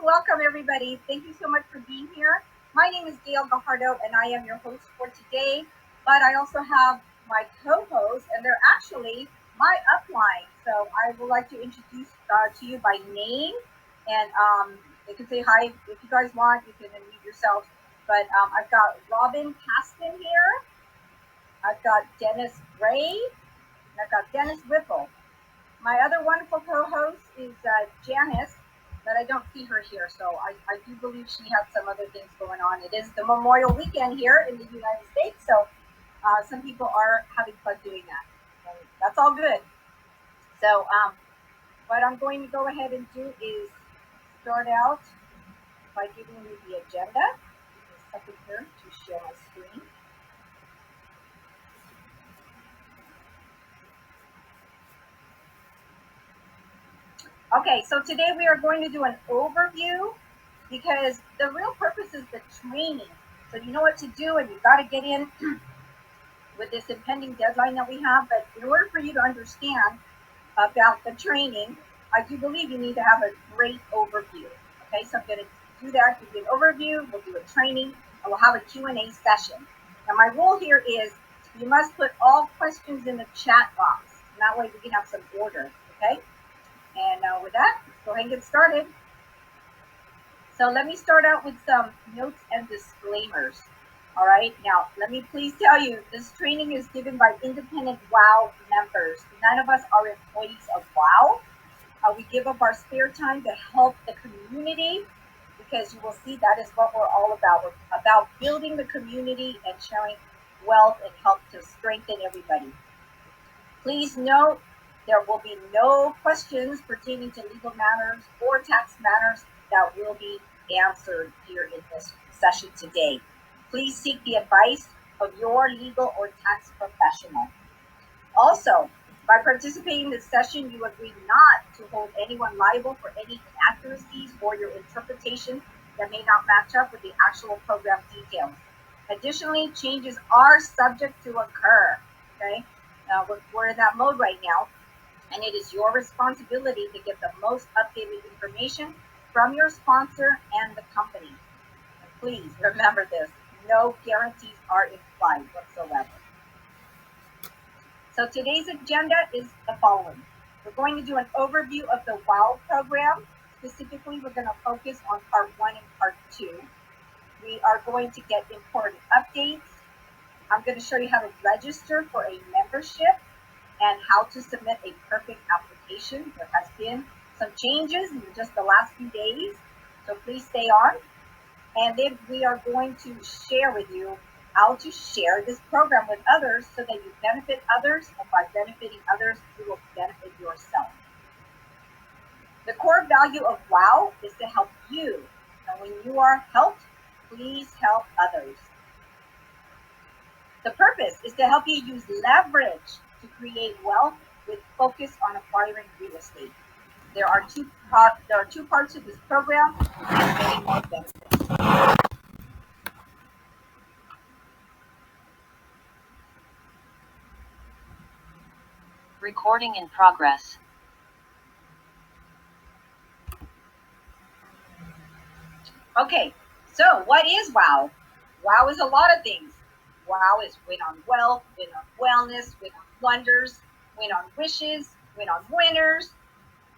welcome everybody. Thank you so much for being here. My name is Gail Gajardo and I am your host for today. But I also have my co-host and they're actually my upline. So I would like to introduce to you by name and they can say hi if you guys want. You can unmute yourselves. But I've got Robin Caston here. I've got Dennis Gray. And I've got Dennis Whipple. My other wonderful co-host is Janice, but I don't see her here, so I do believe she has some other things going on. It is the Memorial Weekend here in the United States, so some people are having fun doing that. And that's all good. So what I'm going to go ahead and do is start out by giving you the agenda. Give me a second here to share my screen. Okay, so today we are going to do an overview because the real purpose is the training. So you know what to do and you've got to get in with this impending deadline that we have. But in order for you to understand about the training, I do believe you need to have a great overview. Okay, so I'm going to do that, give you an overview, we'll do a training, and we'll have a Q&A session. Now my rule here is you must put all questions in the chat box. And that way we can have some order, okay? And with that, let's go ahead and get started. So let me start out with some notes and disclaimers. All right, now let me please tell you, this training is given by independent WOW members. None of us are employees of WOW. We give up our spare time to help the community because you will see that is what we're all about. We're about building the community and sharing wealth and help to strengthen everybody. Please note there will be no questions pertaining to legal matters or tax matters that will be answered here in this session today. Please seek the advice of your legal or tax professional. Also, by participating in this session, you agree not to hold anyone liable for any inaccuracies or your interpretation that may not match up with the actual program details. Additionally, changes are subject to occur. Okay, we're in that mode right now, and it is your responsibility to get the most updated information from your sponsor and the company. And please remember this, no guarantees are implied whatsoever. So today's agenda is the following. We're going to do an overview of the WOW program. Specifically, we're going to focus on part 1 and part 2. We are going to get important updates. I'm going to show you how to register for a membership and how to submit a perfect application. There has been some changes in just the last few days, so please stay on. And then we are going to share with you how to share this program with others so that you benefit others, and by benefiting others, you will benefit yourself. The core value of WOW is to help you, and when you are helped, please help others. The purpose is to help you use leverage to create wealth with focus on acquiring real estate. There are two parts of this program and many more benefits. Recording in progress. Okay, so what is WOW? WOW is a lot of things. WOW is win on wealth, win on wellness, win on wonders, win on wishes, win on winners,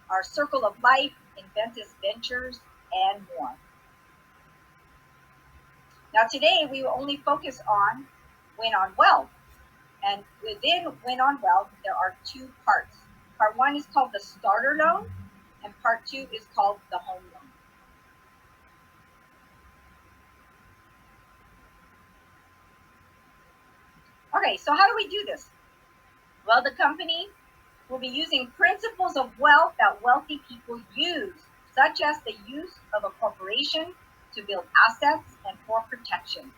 our circle of life, Inventus Ventures, and more. Now today we will only focus on win on wealth. And within win on wealth, there are two parts. Part 1 is called the starter loan, and part 2 is called the home loan. Okay, so how do we do this? Well, the company will be using principles of wealth that wealthy people use, such as the use of a corporation to build assets and for protection.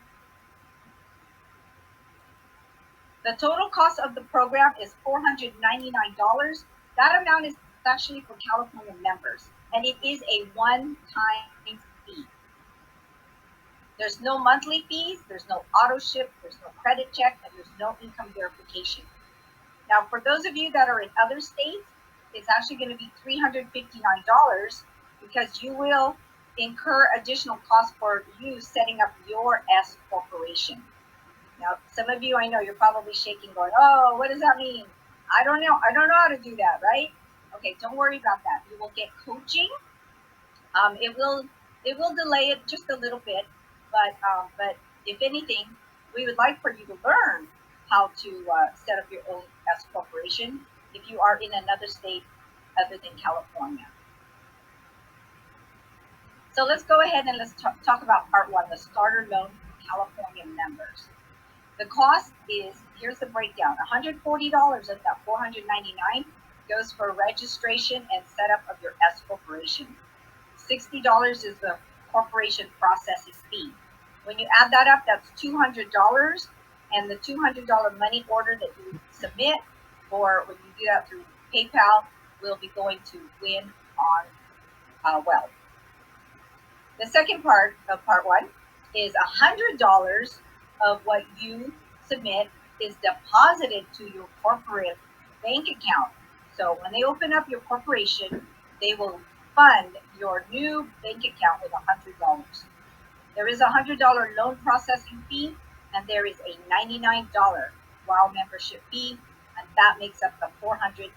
The total cost of the program is $499. That amount is actually for California members, and it is a one-time fee. There's no monthly fees, there's no auto ship, there's no credit check, and there's no income verification. Now, for those of you that are in other states, it's actually going to be $359 because you will incur additional costs for you setting up your S corporation. Now, some of you, I know you're probably shaking, going, "Oh, what does that mean? I don't know. I don't know how to do that." Right? Okay, don't worry about that. You will get coaching. It will delay it just a little bit, but if anything, we would like for you to learn how to set up your own S corporation if you are in another state other than California. So let's go ahead and let's talk about part one, the starter loan for California members. The cost is, here's the breakdown, $140 of that $499 goes for registration and setup of your S corporation. $60 is the corporation processing fee. When you add that up, that's $200, and the $200 money order that you submit, or when you do that through PayPal, will be going to Win on Wealth. The second part of part one is $100 of what you submit is deposited to your corporate bank account. So when they open up your corporation, they will fund your new bank account with $100. There is a $100 loan processing fee, and there is a $99 WOW membership fee, and that makes up the $499.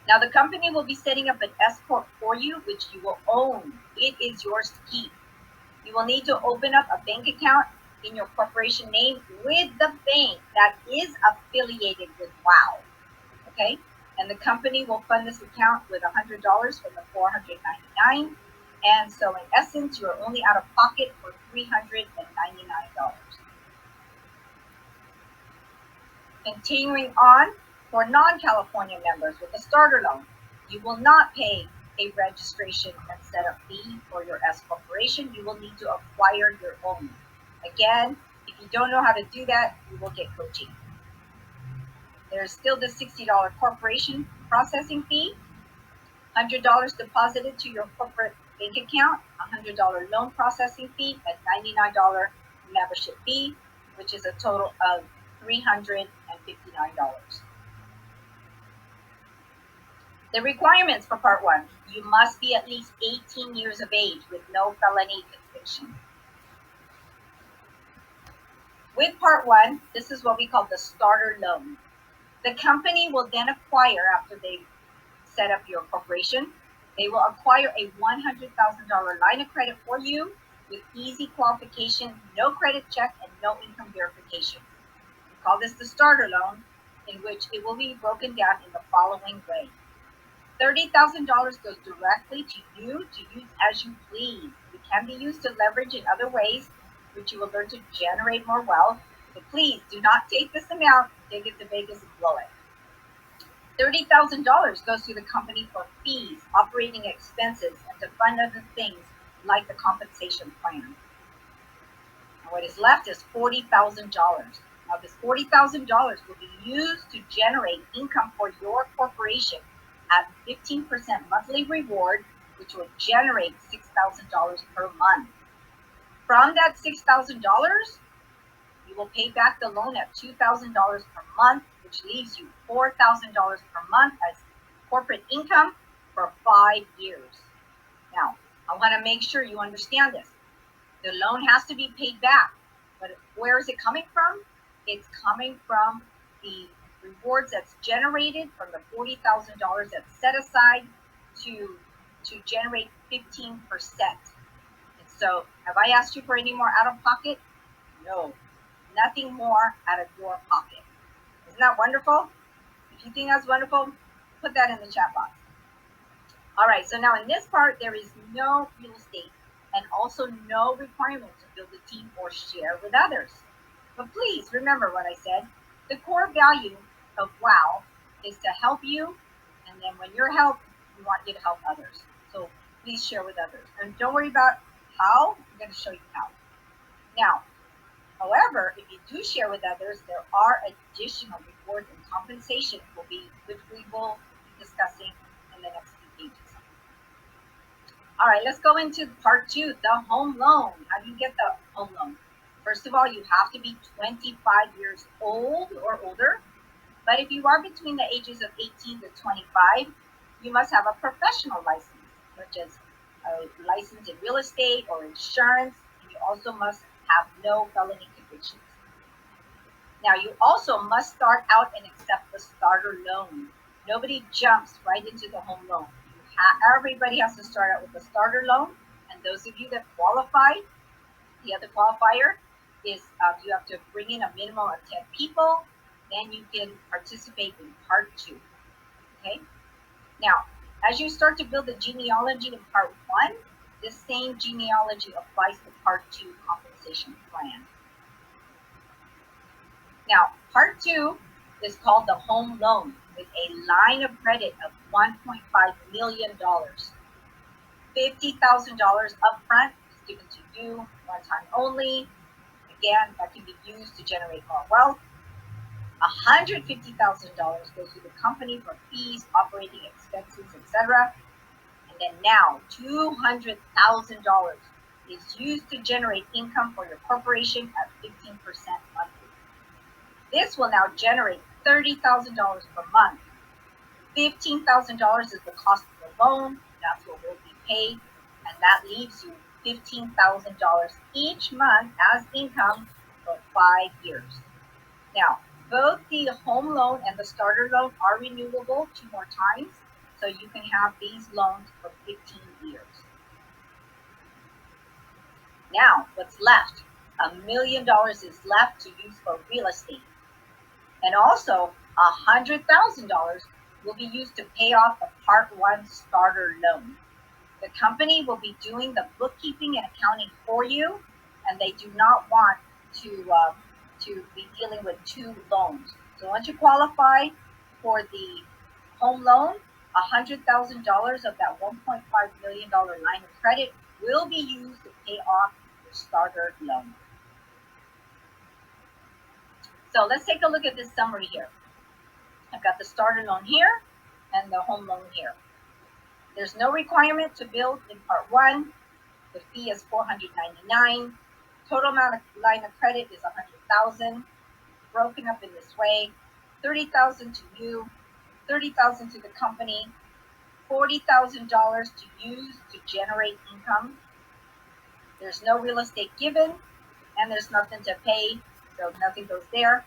Now the company will be setting up an S corp for you, which you will own. It is yours to keep. You will need to open up a bank account in your corporation name with the bank that is affiliated with WOW. Okay? And the company will fund this account with $100 from the $499. And so in essence, you are only out of pocket for $399. Continuing on, for non-California members with a starter loan, you will not pay a registration and setup fee for your S corporation. You will need to acquire your own. Again, if you don't know how to do that, you will get coaching. There's still the $60 corporation processing fee, $100 deposited to your corporate bank account, $100 loan processing fee, and $99 membership fee, which is a total of $359. The requirements for part one: you must be at least 18 years of age with no felony conviction. With part one, this is what we call the starter loan. The company will then acquire, after they set up your corporation, they will acquire a $100,000 line of credit for you with easy qualification, no credit check, and no income verification. We call this the starter loan, in which it will be broken down in the following way. $30,000 goes directly to you to use as you please. It can be used to leverage in other ways, which you will learn to generate more wealth. So please do not take this amount, take it to Vegas and blow it. $30,000 goes to the company for fees, operating expenses, and to fund other things like the compensation plan. And what is left is $40,000. Now this $40,000 will be used to generate income for your corporation at 15% monthly reward, which will generate $6,000 per month. From that $6,000, you will pay back the loan at $2,000 per month, which leaves you $4,000 per month as corporate income for 5 years. Now, I want to make sure you understand this. The loan has to be paid back, but where is it coming from? It's coming from the rewards that's generated from the $40,000 that's set aside to generate 15%. And so, have I asked you for any more out of pocket? No, nothing more out of your pocket. Isn't that wonderful? If you think that's wonderful, put that in the chat box. All right, so now in this part, there is no real estate and also no requirement to build a team or share with others. But please remember what I said. The core value of WOW is to help you, and then when you're helped, we want you to help others. So please share with others. And don't worry about how, I'm going to show you how. Now, however, if you do share with others, there are additional rewards and compensation which we will be discussing in the next few pages. All right, let's go into part two, the home loan. How do you get the home loan? First of all, you have to be 25 years old or older. But if you are between the ages of 18 to 25, you must have a professional license. such as a license in real estate or insurance, and you also must have no felony convictions. Now, you also must start out and accept the starter loan. Nobody jumps right into the home loan. Everybody has to start out with the starter loan, and those of you that qualify, the other qualifier is you have to bring in a minimum of 10 people, then you can participate in part 2. Okay? Now, as you start to build the genealogy in part 1, the same genealogy applies to part 2 compensation plan. Now, part 2 is called the home loan with a line of credit of $1.5 million. $50,000 upfront is given to you one time only. Again, that can be used to generate more wealth. $150,000 goes to the company for fees, operating expenses, etc. And then now $200,000 is used to generate income for your corporation at 15% monthly. This will now generate $30,000 per month. $15,000 is the cost of the loan. That's what will be paid, and that leaves you $15,000 each month as income for 5 years. Now, both the home loan and the starter loan are renewable 2 more times, so you can have these loans for 15 years. Now, what's left? $1 million is left to use for real estate. And also, $100,000 will be used to pay off the Part 1 starter loan. The company will be doing the bookkeeping and accounting for you, and they do not want to be dealing with 2 loans. So once you qualify for the home loan, $100,000 of that $1.5 million line of credit will be used to pay off your starter loan. So let's take a look at this summary here. I've got the starter loan here and the home loan here. There's no requirement to build in part 1. The fee is $499. Total amount of line of credit is $100,000, broken up in this way: $30,000 to you, $30,000 to the company, $40,000 to use to generate income. There's no real estate given, and there's nothing to pay, so nothing goes there.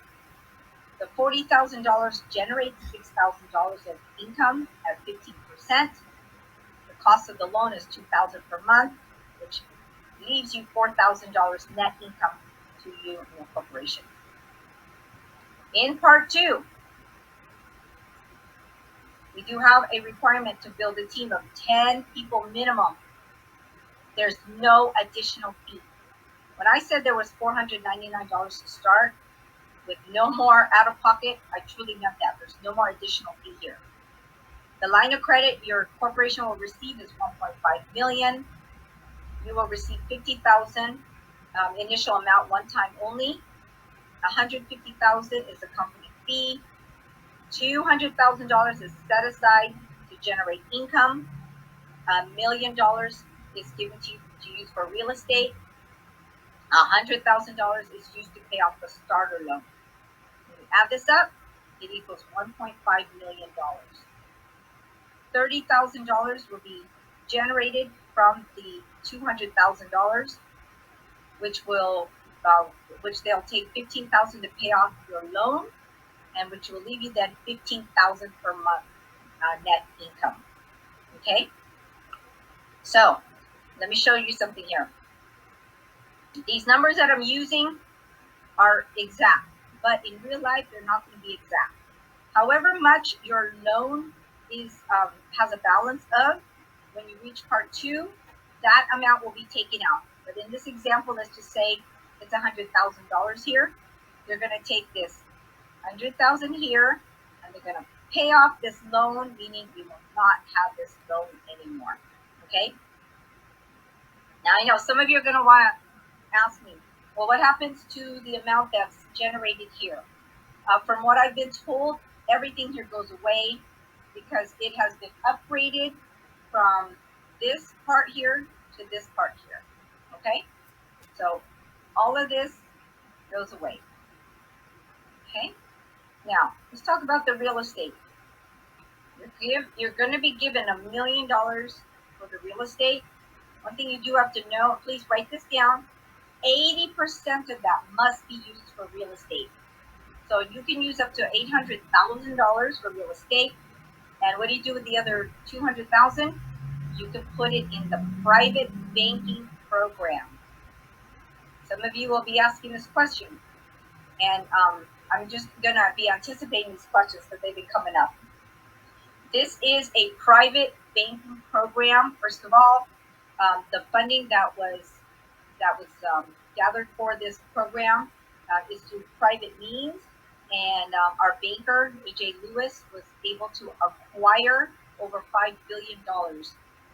The $40,000 generates $6,000 of income at 15%. The cost of the loan is $2,000 per month, which leaves you $4,000 net income to you and your corporation. In part 2, we do have a requirement to build a team of 10 people minimum. There's no additional fee. When I said there was $499 to start with no more out of pocket, I truly meant that. There's no more additional fee here. The line of credit your corporation will receive is $1.5 million. You will receive $50,000 initial amount one time only. $150,000 is the company fee. $200,000 is set aside to generate income. $1 million is given to you to use for real estate. $100,000 is used to pay off the starter loan. When you add this up, it equals $1.5 million. $30,000 will be generated from the $200,000, which they'll take $15,000 to pay off your loan, and which will leave you then $15,000 per month net income. Okay, so let me show you something here. These numbers that I'm using are exact, but in real life they're not going to be exact. However much your loan is has a balance of, when you reach part 2, that amount will be taken out. But in this example, let's just say it's $100,000 here. They're going to take this $100,000 here, and they're going to pay off this loan, meaning you will not have this loan anymore. Okay? Now I know some of you are going to want to ask me, well, what happens to the amount that's generated here? From what I've been told, everything here goes away because it has been upgraded from this part here to this part here. Okay? So all of this goes away. Okay? Now, let's talk about the real estate. You're going to be given $1 million for the real estate, one thing you do have to know, please write this down, 80% of that must be used for real estate. So you can use up to $800,000 for real estate. And what do you do with the other 200,000? You can put it in the private banking program. Some of you will be asking this question, and I'm just gonna be anticipating these questions because they've been coming up. This is a private banking program. First of all, the funding that was gathered for this program is through private means, and our banker AJ Lewis was able to acquire over $5 billion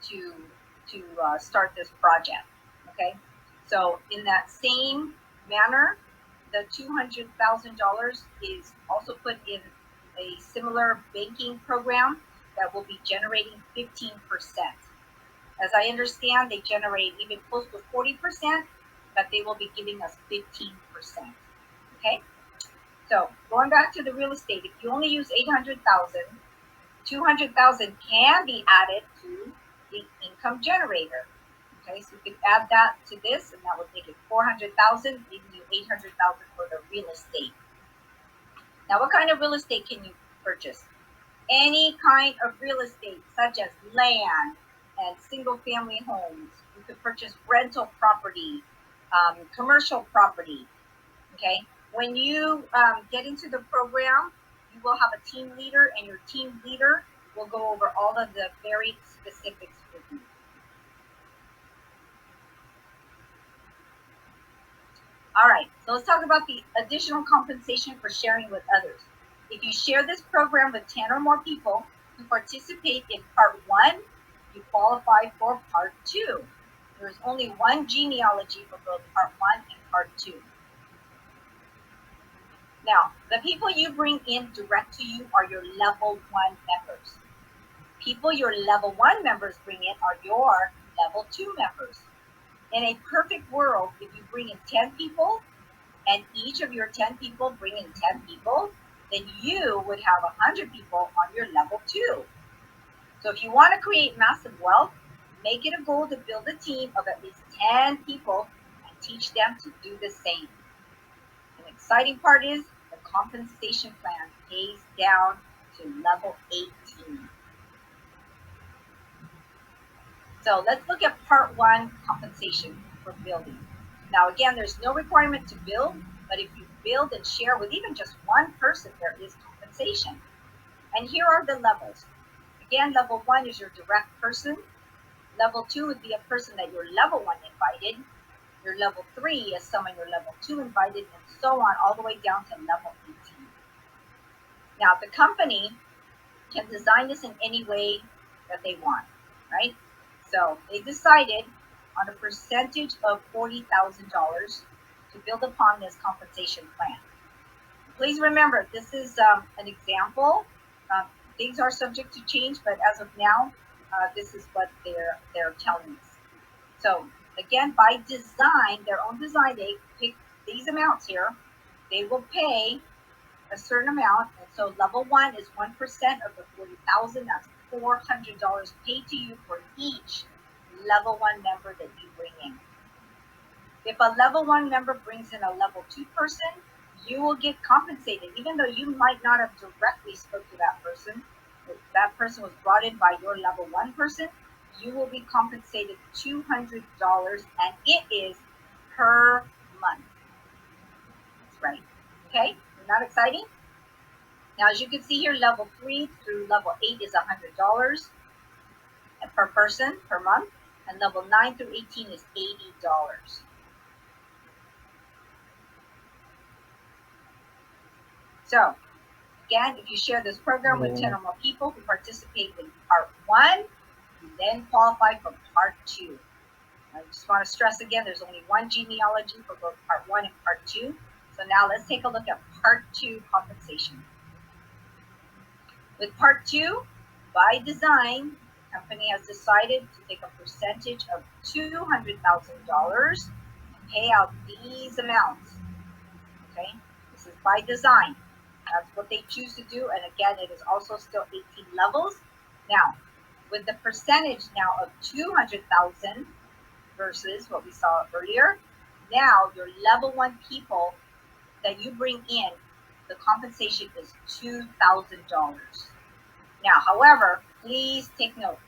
to start this project. Okay, so in that same manner, the $200,000 is also put in a similar banking program that will be generating 15%. As I understand, they generate even close to 40%, but they will be giving us 15%. Okay? So going back to the real estate, if you only use 800,000, 200,000 can be added to the income generator. Okay, so you can add that to this, and that would make it 400,000, leaving you 800,000 for the real estate. Now, what kind of real estate can you purchase? Any kind of real estate, such as land and single-family homes. You could purchase rental property, commercial property. Okay, when you get into the program, you will have a team leader, and your team leader will go over all of the very specifics with you. All right, so let's talk about the additional compensation for sharing with others. If you share this program with 10 or more people who participate in part 1, you qualify for part 2. There's only one genealogy for both part 1 and part 2. Now, the people you bring in direct to you are your level 1 members. People your level 1 members bring in are your level 2 members. In a perfect world, if you bring in 10 people, and each of your 10 people bring in 10 people, then you would have 100 people on your level 2. So if you want to create massive wealth, make it a goal to build a team of at least 10 people and teach them to do the same. The exciting part is the compensation plan pays down to level 18. So let's look at part 1, compensation for building. Now again, there's no requirement to build, but if you build and share with even just one person, there is compensation. And here are the levels. Again, level 1 is your direct person. Level 2 would be a person that your level 1 invited. Your level 3 is someone your level 2 invited, and so on, all the way down to level 18. Now, the company can design this in any way that they want, right? So they decided on a percentage of $40,000 to build upon this compensation plan. Please remember, this is an example. Things are subject to change, but as of now, this is what they're telling us. So again, by design, their own design, they pick these amounts here. They will pay a certain amount, and so level 1 is 1% of the $40,000. That's $400 paid to you for each level 1 member that you bring in. If a level 1 member brings in a level 2 person, you will get compensated, even though you might not have directly spoke to that person. If that person was brought in by your level 1 person, you will be compensated $200, and it is per month. That's right. Okay, isn't that exciting? Now, as you can see here, level 3 through level 8 is $100 per person per month, and level 9 through 18 is $80. So, again, if you share this program with 10 or more people who participate in part 1, you then qualify for part 2. I just want to stress again, there's only one genealogy for both part 1 and part 2. So now let's take a look at part 2 compensation. With part 2, by design, the company has decided to take a percentage of $200,000 and pay out these amounts. Okay, this is by design. That's what they choose to do, and again, it is also still 18 levels. Now, with the percentage now of 200,000 versus what we saw earlier. Now your level 1 people that you bring in, the compensation is $2,000. Now, however, please take note.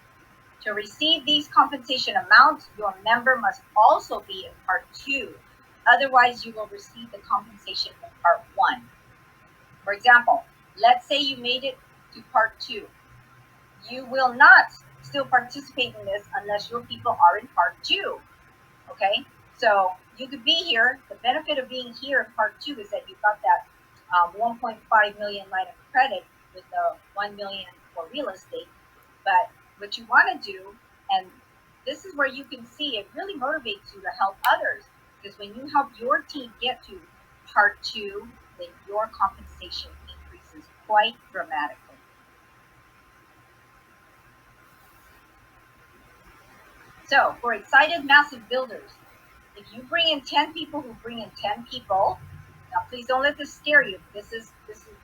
To receive these compensation amounts, your member must also be in Part 2. Otherwise, you will receive the compensation in Part 1. For example, let's say you made it to Part 2. You will not still participate in this unless your people are in Part 2. Okay? So you could be here. The benefit of being here in Part 2 is that you got that 1.5 million line of credit with the 1 million for real estate. But what you want to do, and this is where you can see it really motivates you to help others, because when you help your team get to Part 2, then your compensation increases quite dramatically. So for excited massive builders, if you bring in 10 people who bring in 10 people, now please don't let this scare you. This is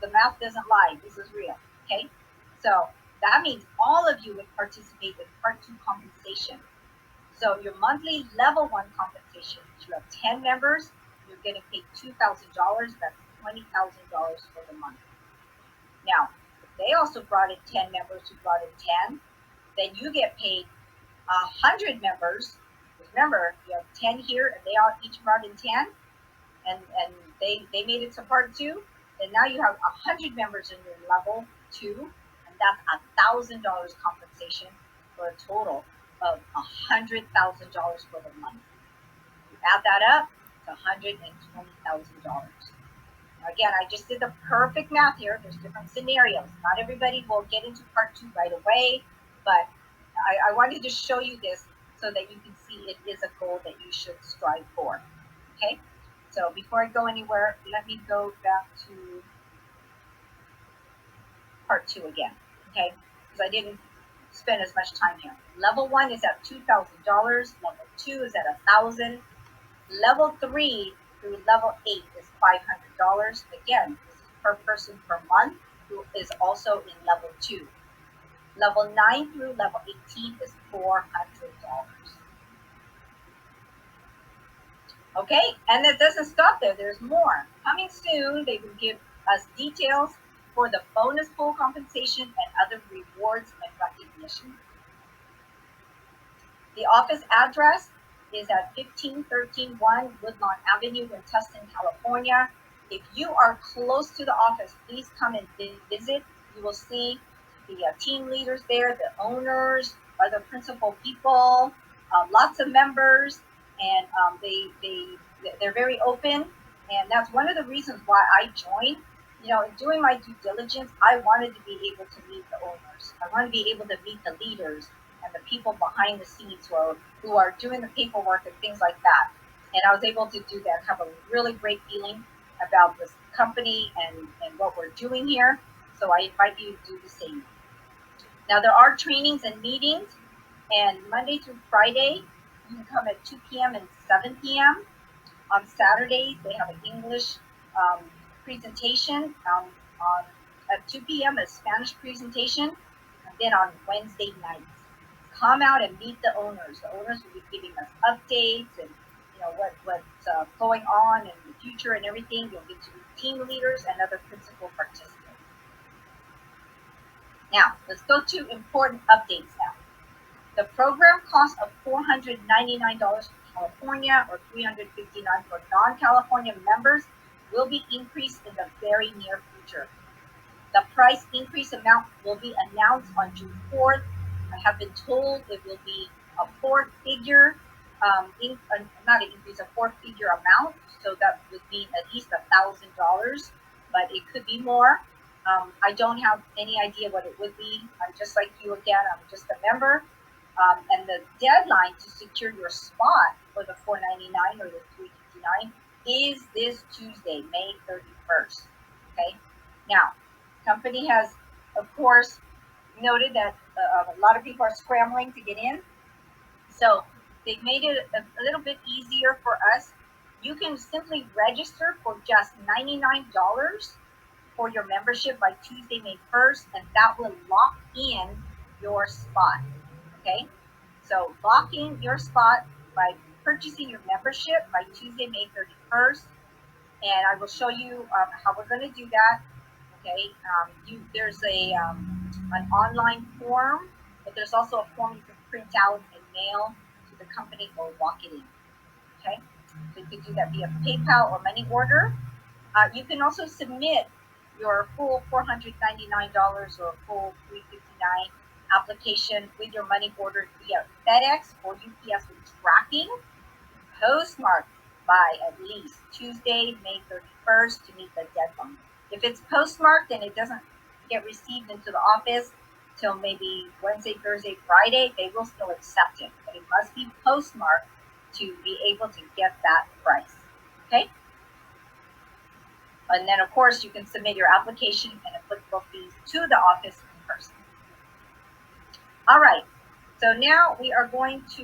the math doesn't lie. This is real. Okay? So that means all of you would participate in Part 2 compensation. So your monthly level 1 compensation, if you have 10 members, you're getting paid $2,000. That's $20,000 for the month. Now, if they also brought in 10 members who brought in 10, then you get paid 100 members. Remember, you have 10 here and they all each brought in 10, and they made it to Part 2. And now you have 100 members in your level 2, and that's $1,000 compensation for a total of $100,000 for the month. You add that up, it's $120,000. Again, I just did the perfect math here. There's different scenarios. Not everybody will get into Part 2 right away, but I wanted to show you this so that you can see it is a goal that you should strive for. Okay, so before I go anywhere, let me go back to Part 2 again. Okay, because I didn't spend as much time here. Level 1 is at $2,000. Level 2 is at $1,000. Level 3 through level 8 is $500. Again, this is per person per month, who is also in level 2. Level 9 through level 18 is $400. Okay, and it doesn't stop there. There's more. Coming soon, they will give us details for the bonus pool compensation and other rewards and recognition. The office address is at 15131 Woodlawn Avenue in Tustin, California. If you are close to the office, please come and visit. You will see the team leaders there, the owners, other principal people, lots of members, and they're very open. And that's one of the reasons why I joined. You know, in doing my due diligence, I wanted to be able to meet the owners. I wanted to be able to meet the leaders and the people behind the scenes who are doing the paperwork and things like that. And I was able to do that, have a really great feeling about this company and what we're doing here. So I invite you to do the same. Now there are trainings and meetings, and Monday through Friday, you can come at 2 p.m. and 7 p.m. On Saturdays, they have an English presentation. At 2 p.m. a Spanish presentation, and then on Wednesday nights, come out and meet the owners. The owners will be giving us updates and what's going on in the future and everything. You'll get to meet team leaders and other principal participants. Now, let's go to important updates now. The program cost of $499 for California or $359 for non-California members will be increased in the very near future. The price increase amount will be announced on June 4th. I have been told it will be a four-figure, not an increase, a four-figure amount. So that would be at least $1,000, but it could be more. I don't have any idea what it would be. I'm just like you again. I'm just a member. And the deadline to secure your spot for the $499 or the $359 is this Tuesday, May 31st. Okay. Now, company has, of course, noted that a lot of people are scrambling to get in. So they've made it a little bit easier for us. You can simply register for just $99 for your membership by Tuesday, May 1st, and that will lock in your spot. Okay, so lock in your spot by purchasing your membership by Tuesday, May 31st, and I will show you how we're going to do that. Okay, there's an online form, but there's also a form you can print out and mail to the company or walk it in. Okay, so you can do that via PayPal or money order. You can also submit your full $499 or full $359 application with your money order via FedEx or UPS with tracking, postmarked by at least Tuesday, May 31st to meet the deadline. If it's postmarked and it doesn't get received into the office till maybe Wednesday, Thursday, Friday, they will still accept it. But it must be postmarked to be able to get that price. Okay? And then, of course, you can submit your application and applicable fees to the office in person. All right. So now we are going to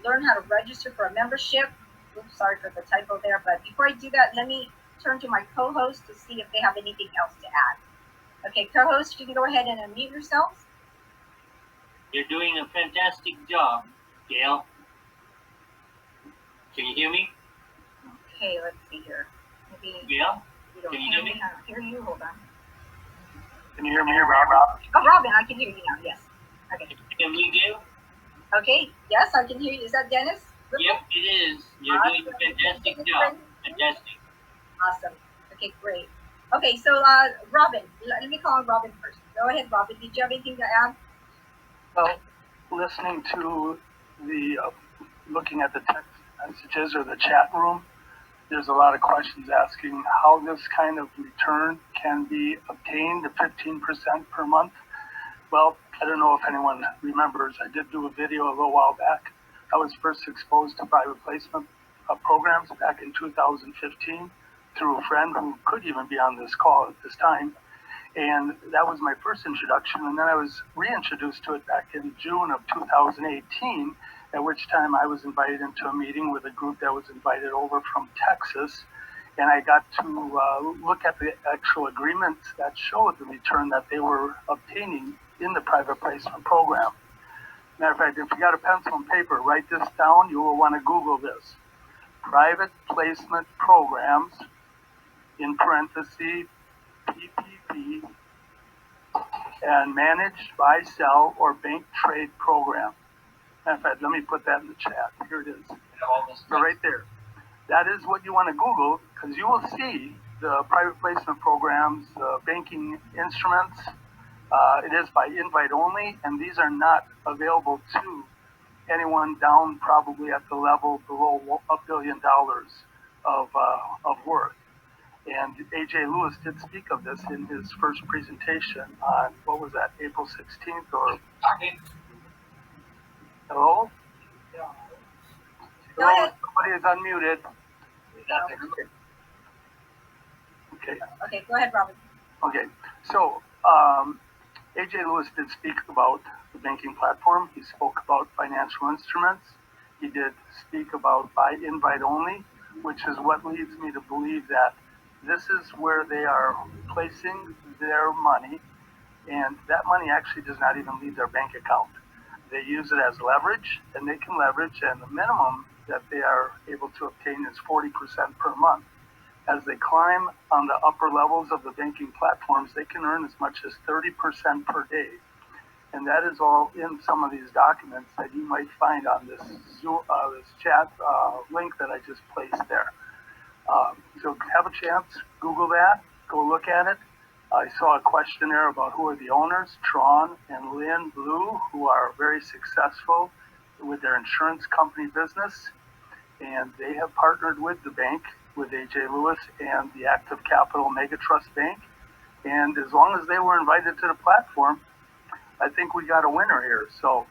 learn how to register for a membership. Oops, sorry for the typo there. But before I do that, let me turn to my co-host to see if they have anything else to add. Okay, co-host, you can go ahead and unmute yourselves. You're doing a fantastic job, Gail. Can you hear me? Okay, let's see here. Maybe Gail? you don't Can you hear hear me. me? I don't hear you. Hold on. Can you hear me, Rob? Oh, Robin, I can hear you now. Yes. Okay. Can you hear me, Gail? Okay. Yes, I can hear you. Is that Dennis? Yep, it is. You're doing a fantastic job. Fantastic. Awesome. Okay, great. Okay, so Robin, let me call on Robin first. Go ahead, Robin. Did you have anything to add? Well, listening to the, looking at the text messages or the chat room, there's a lot of questions asking how this kind of return can be obtained, the 15% per month. Well, I don't know if anyone remembers, I did do a video a little while back. I was first exposed to private placement programs back in 2015 through a friend who could even be on this call at this time. And that was my first introduction. And then I was reintroduced to it back in June of 2018, at which time I was invited into a meeting with a group that was invited over from Texas. And I got to look at the actual agreements that showed the return that they were obtaining in the private placement program. Matter of fact, if you got a pencil and paper, write this down. You will want to Google this. Private placement programs, in parentheses, PPP, and managed buy, sell, or bank trade program. Matter of fact, let me put that in the chat. Here it is. So right there. That is what you want to Google, because you will see the private placement programs, banking instruments. It is by invite only, and these are not available to anyone down probably at the level below $1 billion of worth. And A.J. Lewis did speak of this in his first presentation on, what was that, April 16th or? Hello? Go ahead. Somebody is unmuted. Okay. Okay, go ahead, Robin. Okay. So, A.J. Lewis did speak about the banking platform. He spoke about financial instruments. He did speak about by invite only, which is what leads me to believe that this is where they are placing their money, and that money actually does not even leave their bank account. They use it as leverage, and they can leverage, and the minimum that they are able to obtain is 40% per month. As they climb on the upper levels of the banking platforms, they can earn as much as 30% per day. And that is all in some of these documents that you might find on this this chat link that I just placed there. So have a chance, Google that, go look at it. I saw a questionnaire about who are the owners, Tron and Lynn Blue, who are very successful with their insurance company business. And they have partnered with the bank, with A.J. Lewis and the Active Capital Mega Trust Bank. And as long as they were invited to the platform, I think we got a winner here. So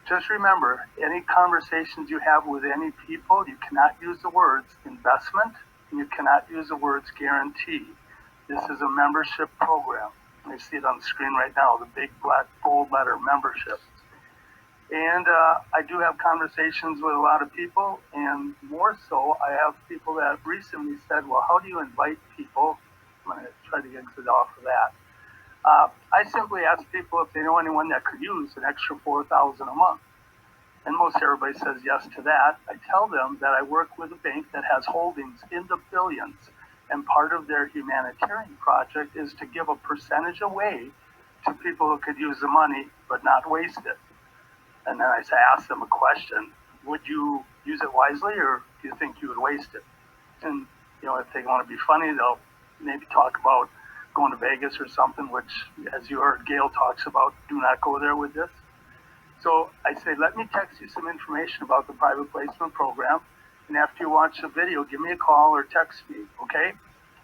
just remember, any conversations you have with any people, you cannot use the words investment, and you cannot use the words guarantee. This is a membership program. I see it on the screen right now, the big black bold letter membership. And I do have conversations with a lot of people, and more so, I have people that recently said, well, how do you invite people? I'm going to try to exit off of that. I simply ask people if they know anyone that could use an extra $4,000 a month. And most everybody says yes to that. I tell them that I work with a bank that has holdings in the billions, and part of their humanitarian project is to give a percentage away to people who could use the money but not waste it. And then I ask them a question: would you use it wisely, or do you think you would waste it? And if they want to be funny, they'll maybe talk about going to Vegas or something, which, as you heard Gail talks about, do not go there with this. So I say, let me text you some information about the private placement program, and after you watch the video, give me a call or text me, okay?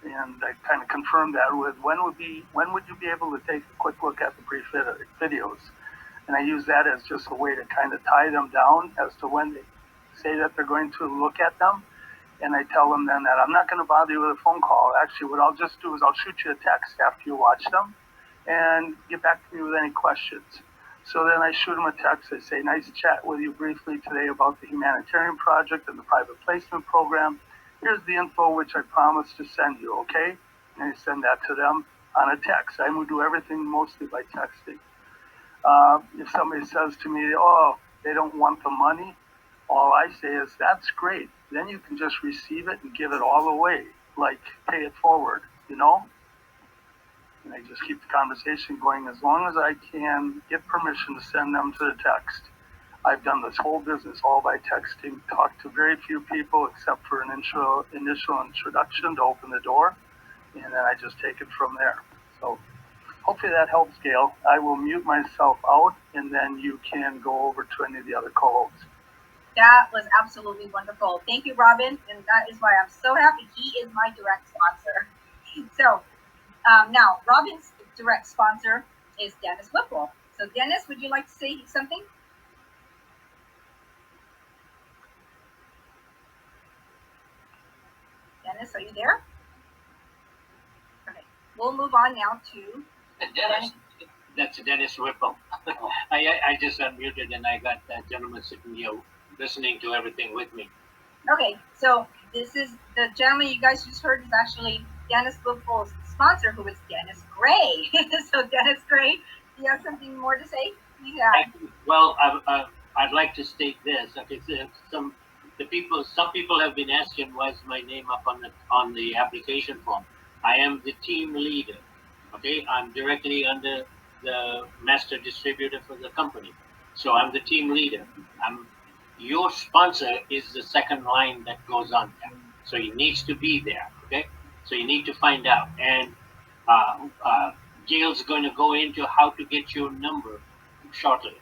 And I kind of confirm that with when would you be able to take a quick look at the videos? And I use that as just a way to kind of tie them down as to when they say that they're going to look at them. And I tell them then that I'm not going to bother you with a phone call. Actually, what I'll just do is I'll shoot you a text after you watch them and get back to me with any questions. So then I shoot them a text. I say, nice chat with you briefly today about the humanitarian project and the private placement program. Here's the info which I promised to send you, okay? And I send that to them on a text. I will do everything mostly by texting. If somebody says to me, oh, they don't want the money, all I say is, that's great. Then you can just receive it and give it all away, like pay it forward, And I just keep the conversation going as long as I can get permission to send them to the text. I've done this whole business all by texting, talked to very few people except for an initial introduction to open the door, and then I just take it from there. So hopefully that helps, Gail. I will mute myself out, and then you can go over to any of the other co-hosts. That was absolutely wonderful. Thank you, Robin. And that is why I'm so happy he is my direct sponsor. So now, Robin's direct sponsor is Dennis Whipple. So Dennis, would you like to say something? Dennis, are you there? Okay, we'll move on now to Dennis. That's Dennis Whipple. I just unmuted and I got that gentleman sitting here listening to everything with me. Okay, so this is the gentleman you guys just heard is actually Dennis Whipple's sponsor, who is Dennis Gray. So Dennis Gray, do you have something more to say? Yeah. Well, I'd like to state this. Okay, so some people have been asking why is my name up on the application form. I am the team leader. Okay, I'm directly under the master distributor for the company, so I'm the team leader. Your sponsor is the second line that goes on there, so he needs to be there. Okay, so you need to find out, and Gail's going to go into how to get your number shortly.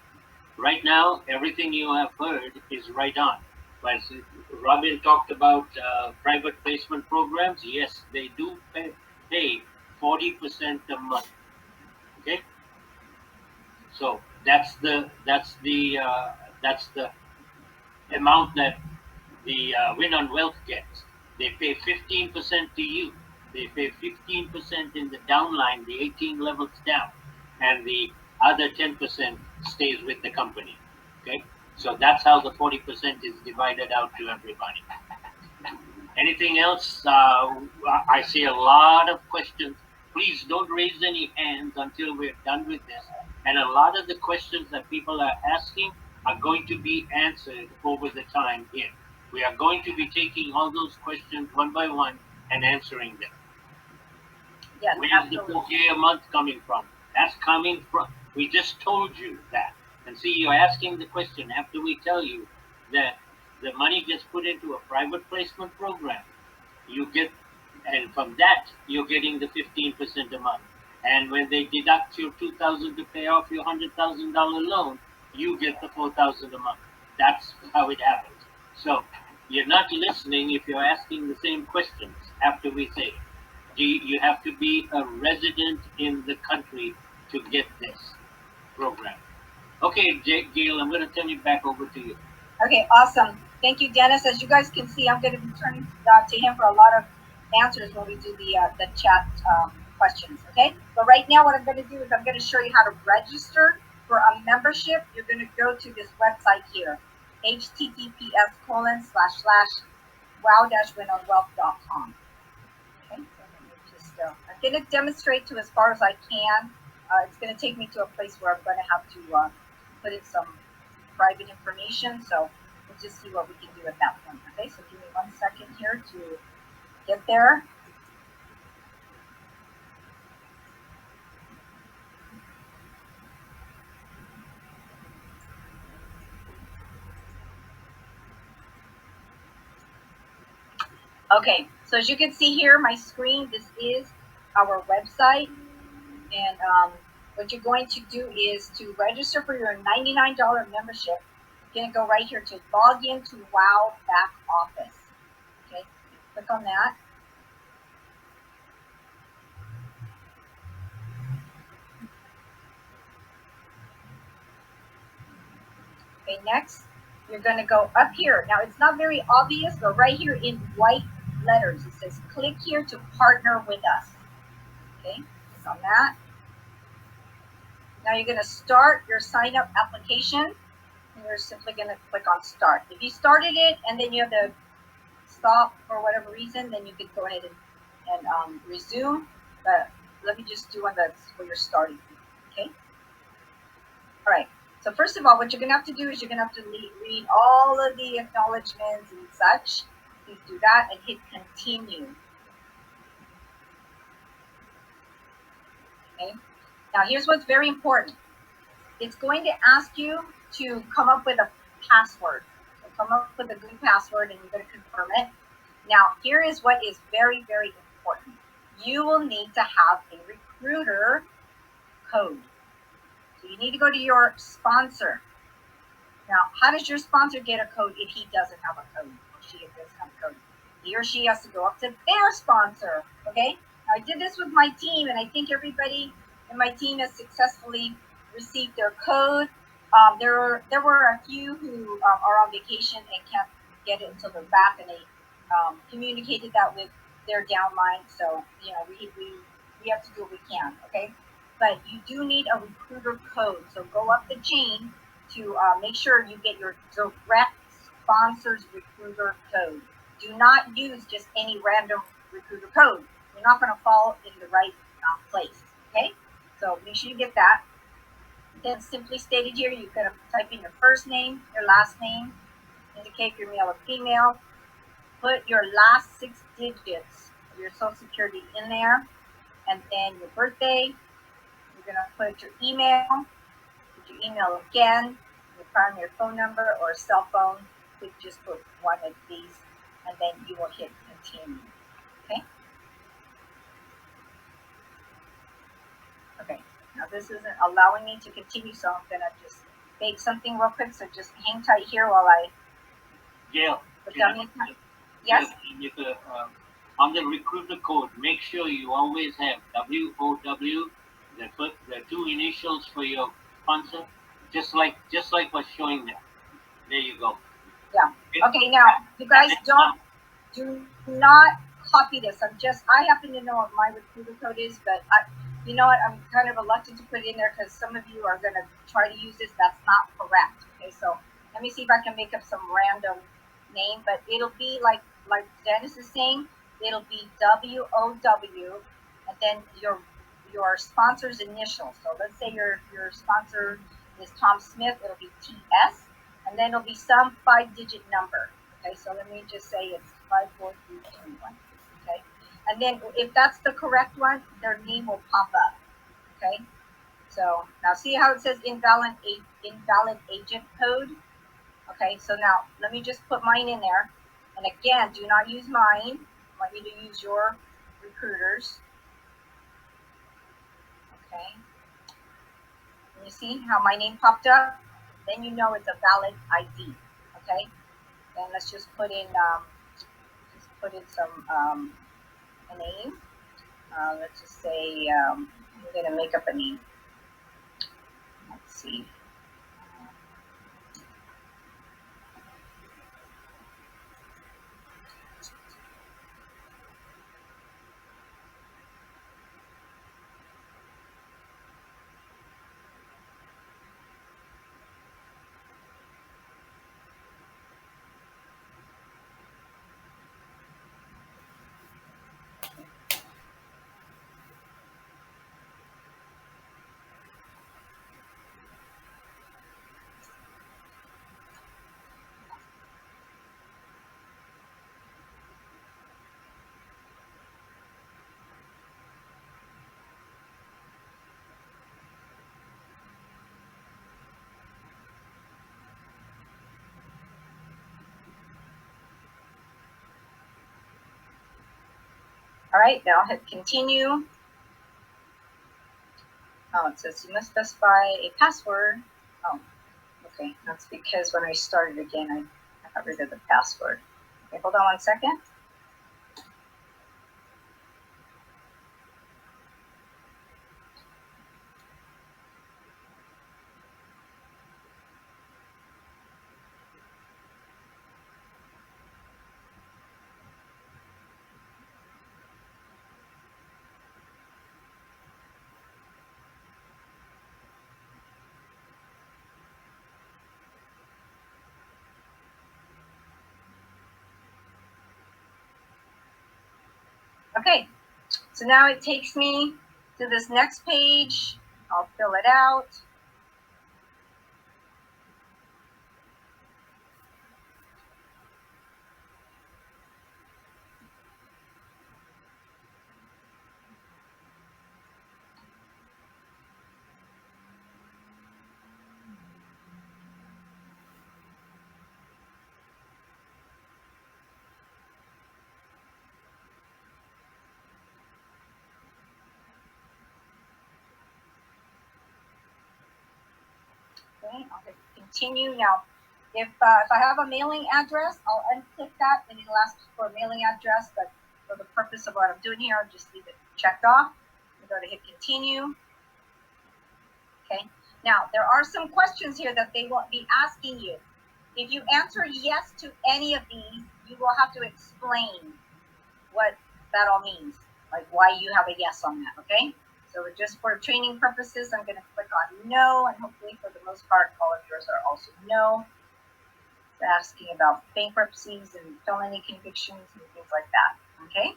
Right now, everything you have heard is right on. But Robin talked about private placement programs. Yes, they do pay 40% a month. Okay, so that's the amount that the Win on Wealth gets. They pay 15% to you. They pay 15% in the downline, the 18 levels down, and the other 10% stays with the company. Okay, so that's how the 40% is divided out to everybody. Anything else? I see a lot of questions. Please don't raise any hands until we're done with this. And a lot of the questions that people are asking are going to be answered over the time here. We are going to be taking all those questions one by one and answering them. Yes, Where's the 4K a month coming from? That's coming from, we just told you that. And see, you're asking the question after we tell you that the money gets put into a private placement program. You get, and from that, you're getting the 15% a month. And when they deduct your $2,000 to pay off your $100,000 loan, you get the $4,000 a month. That's how it happens. So you're not listening if you're asking the same questions after we say it. You have to be a resident in the country to get this program. Okay, Gail, I'm going to turn it back over to you. Okay, awesome. Thank you, Dennis. As you guys can see, I'm going to be turning to him for a lot of answers when we do the chat questions, okay? But right now what I'm going to do is I'm going to show you how to register for a membership. You're going to go to this website here, https://wow-winonwealth.com. Okay, so let me just, I'm going to demonstrate to as far as I can It's going to take me to a place where I'm going to have to put in some private information. So we'll just see what we can do at that point. Okay, so give me 1 second here to get there. Okay, so as you can see here, my screen, this is our website. And what you're going to do is to register for your $99 membership. You're going to go right here to log in to WOW Back Office. Okay, click on that. Okay, next, you're going to go up here. Now, it's not very obvious, but right here in white letters, it says click here to partner with us. Okay, click on that. Now you're going to start your sign up application, and you're simply going to click on start. If you started it and then you have to stop for whatever reason, then you could go ahead and resume. But let me just do one that's where you're starting. Okay. All right. So first of all, what you're going to have to do is you're going to have to read all of the acknowledgments and such. Please do that and hit continue. Okay. Now here's what's very important. It's going to ask you to come up with a password. So come up with a good password and you're going to confirm it. Now, here is what is very, very important. You will need to have a recruiter code. So you need to go to your sponsor. Now, how does your sponsor get a code if he doesn't have a code? Or she doesn't have a code? He or she has to go up to their sponsor, okay? Now, I did this with my team, and I think everybody in my team has successfully received their code. There were a few who are on vacation and can't get it until they're back, and they communicated that with their downline. So, you know, we have to do what we can, okay? But you do need a recruiter code. So go up the chain to make sure you get your direct sponsor's recruiter code. Do not use just any random recruiter code. You're not going to fall in the right place, okay? So make sure you get that. Then simply stated here, you're going to type in your first name, your last name, indicate if you're male or female. Put your last 6 digits of your social security in there, and then your birthday. You're going to put your email, put your email again, your primary phone number or cell phone. You just put one of these, and then you will hit continue. Okay? Okay, now this isn't allowing me to continue, so I'm going to just make something real quick, so just hang tight here while I put down the account. Yes? On the recruiter code, make sure you always have WOW, the 2 initials for your sponsor, just like what's showing there. There you go. Yeah. Okay, now, you guys do not copy this. I happen to know what my recruiter code is, but you know what? I'm kind of reluctant to put it in there because some of you are going to try to use this. That's not correct. Okay, so let me see if I can make up some random name, but it'll be like Dennis is saying, it'll be WOW, and then your sponsor's initials. So let's say your sponsor is Tom Smith, it'll be TS, and then it'll be some 5-digit number. Okay, so let me just say it's 54321. Okay, and then if that's the correct one, their name will pop up. Okay, so now see how it says invalid agent code. Okay, so now let me just put mine in there. And again, do not use mine. I want you to use your recruiters. Okay. And you see how my name popped up? Then you know it's a valid ID. Okay. Then let's just put in some a name. Let's just say I'm gonna make up a name. Let's see. All right, now hit continue. Oh, it says you must specify a password. Oh, okay, that's because when I started again, I got rid of the password. Okay, hold on 1 second. Okay, so now it takes me to this next page. I'll fill it out. Okay, I'll hit continue. Now, if I have a mailing address, I'll unclick that and it'll ask for a mailing address, but for the purpose of what I'm doing here, I'll just leave it checked off. I'm going to hit continue. Okay, now there are some questions here that they will be asking you. If you answer yes to any of these, you will have to explain what that all means, like why you have a yes on that, okay? So just for training purposes, I'm going to click on no, and hopefully for the most part, all of yours are also no. They're asking about bankruptcies and felony convictions and things like that, okay?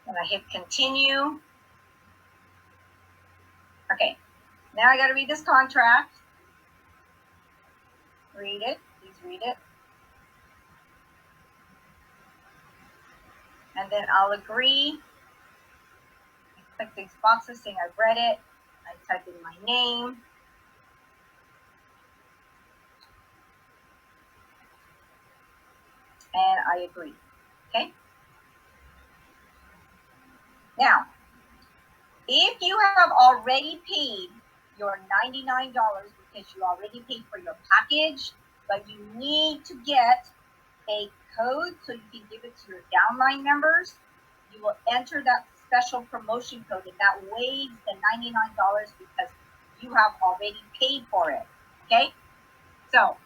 And I hit continue. Okay, now I got to read this contract. Read it, please read it. And then I'll agree. I click these boxes saying I've read it. I type in my name. And I agree, okay? Now, if you have already paid your $99 because you already paid for your package, but you need to get a code so you can give it to your downline members, you will enter that special promotion code, and that waives the $99 because you have already paid for it, okay? So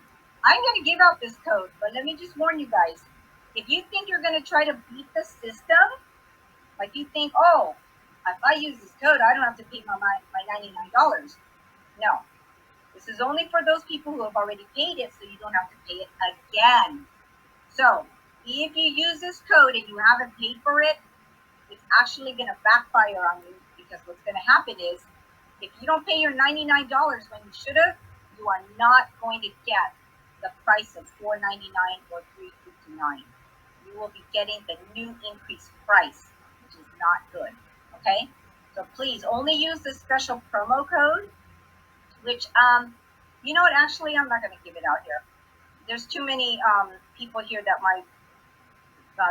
I'm going to give out this code, but let me just warn you guys, if you think you're going to try to beat the system, like you think, oh, if I use this code, I don't have to pay my $99. No, this is only for those people who have already paid it, so you don't have to pay it again. So if you use this code and you haven't paid for it, it's actually going to backfire on you, because what's going to happen is if you don't pay your $99 when you should have, you are not going to get the price of $4.99 or $3.59. You will be getting the new increased price, which is not good. Okay, so please only use this special promo code, which you know what, actually I'm not going to give it out here. There's too many people here that might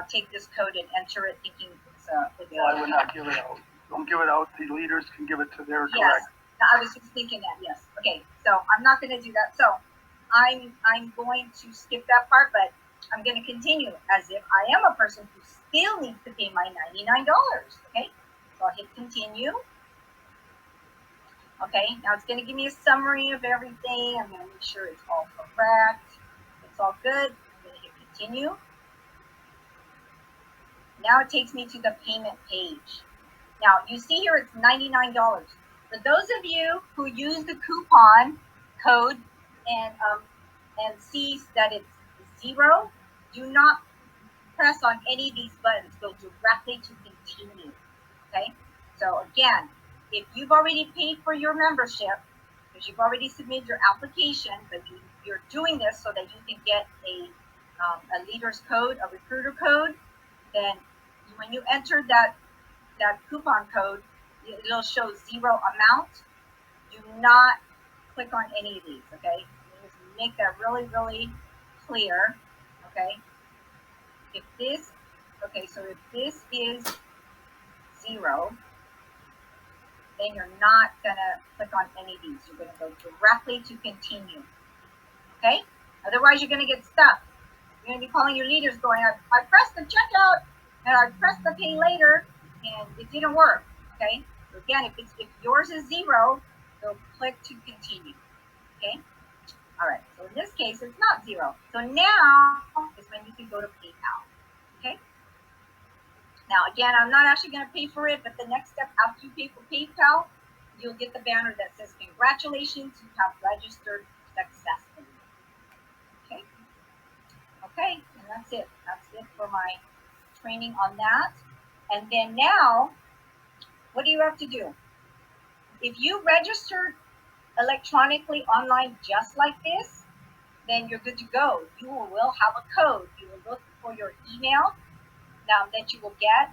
take this code and enter it thinking it's I would not give it out. Don't give it out. The leaders can give it to their yes. direct. I was just thinking that, yes. Okay, so I'm not going to do that. So I'm going to skip that part, but I'm going to continue as if I am a person who still needs to pay my $99. Okay, so I'll hit continue. Okay, now it's going to give me a summary of everything. I'm going to make sure it's all correct. It's all good. I'm going to hit continue. Now it takes me to the payment page. Now you see here it's $99. For those of you who use the coupon code and sees that it's 0, do not press on any of these buttons. Go directly to continue. Okay. So again, if you've already paid for your membership, because you've already submitted your application, but you're doing this so that you can get a leader's code, a recruiter code, then when you enter that coupon code, it'll show 0 amount. Do not click on any of these, okay? Just make that really, really clear, okay? So if this is 0, then you're not gonna click on any of these. You're gonna go directly to continue, okay? Otherwise, you're gonna get stuck. You're gonna be calling your leaders going, I pressed the checkout and I pressed the pay later and it didn't work, okay? So again, if yours is 0, so click to continue, okay? All right, so in this case, it's not 0. So now is when you can go to PayPal, okay? Now, again, I'm not actually going to pay for it, but the next step after you pay for PayPal, you'll get the banner that says, congratulations, you have registered successfully. Okay? Okay, and that's it. That's it for my training on that. And then now, what do you have to do? If you registered electronically online just like this, then you're good to go. You will have a code. You will look for your email that you will get,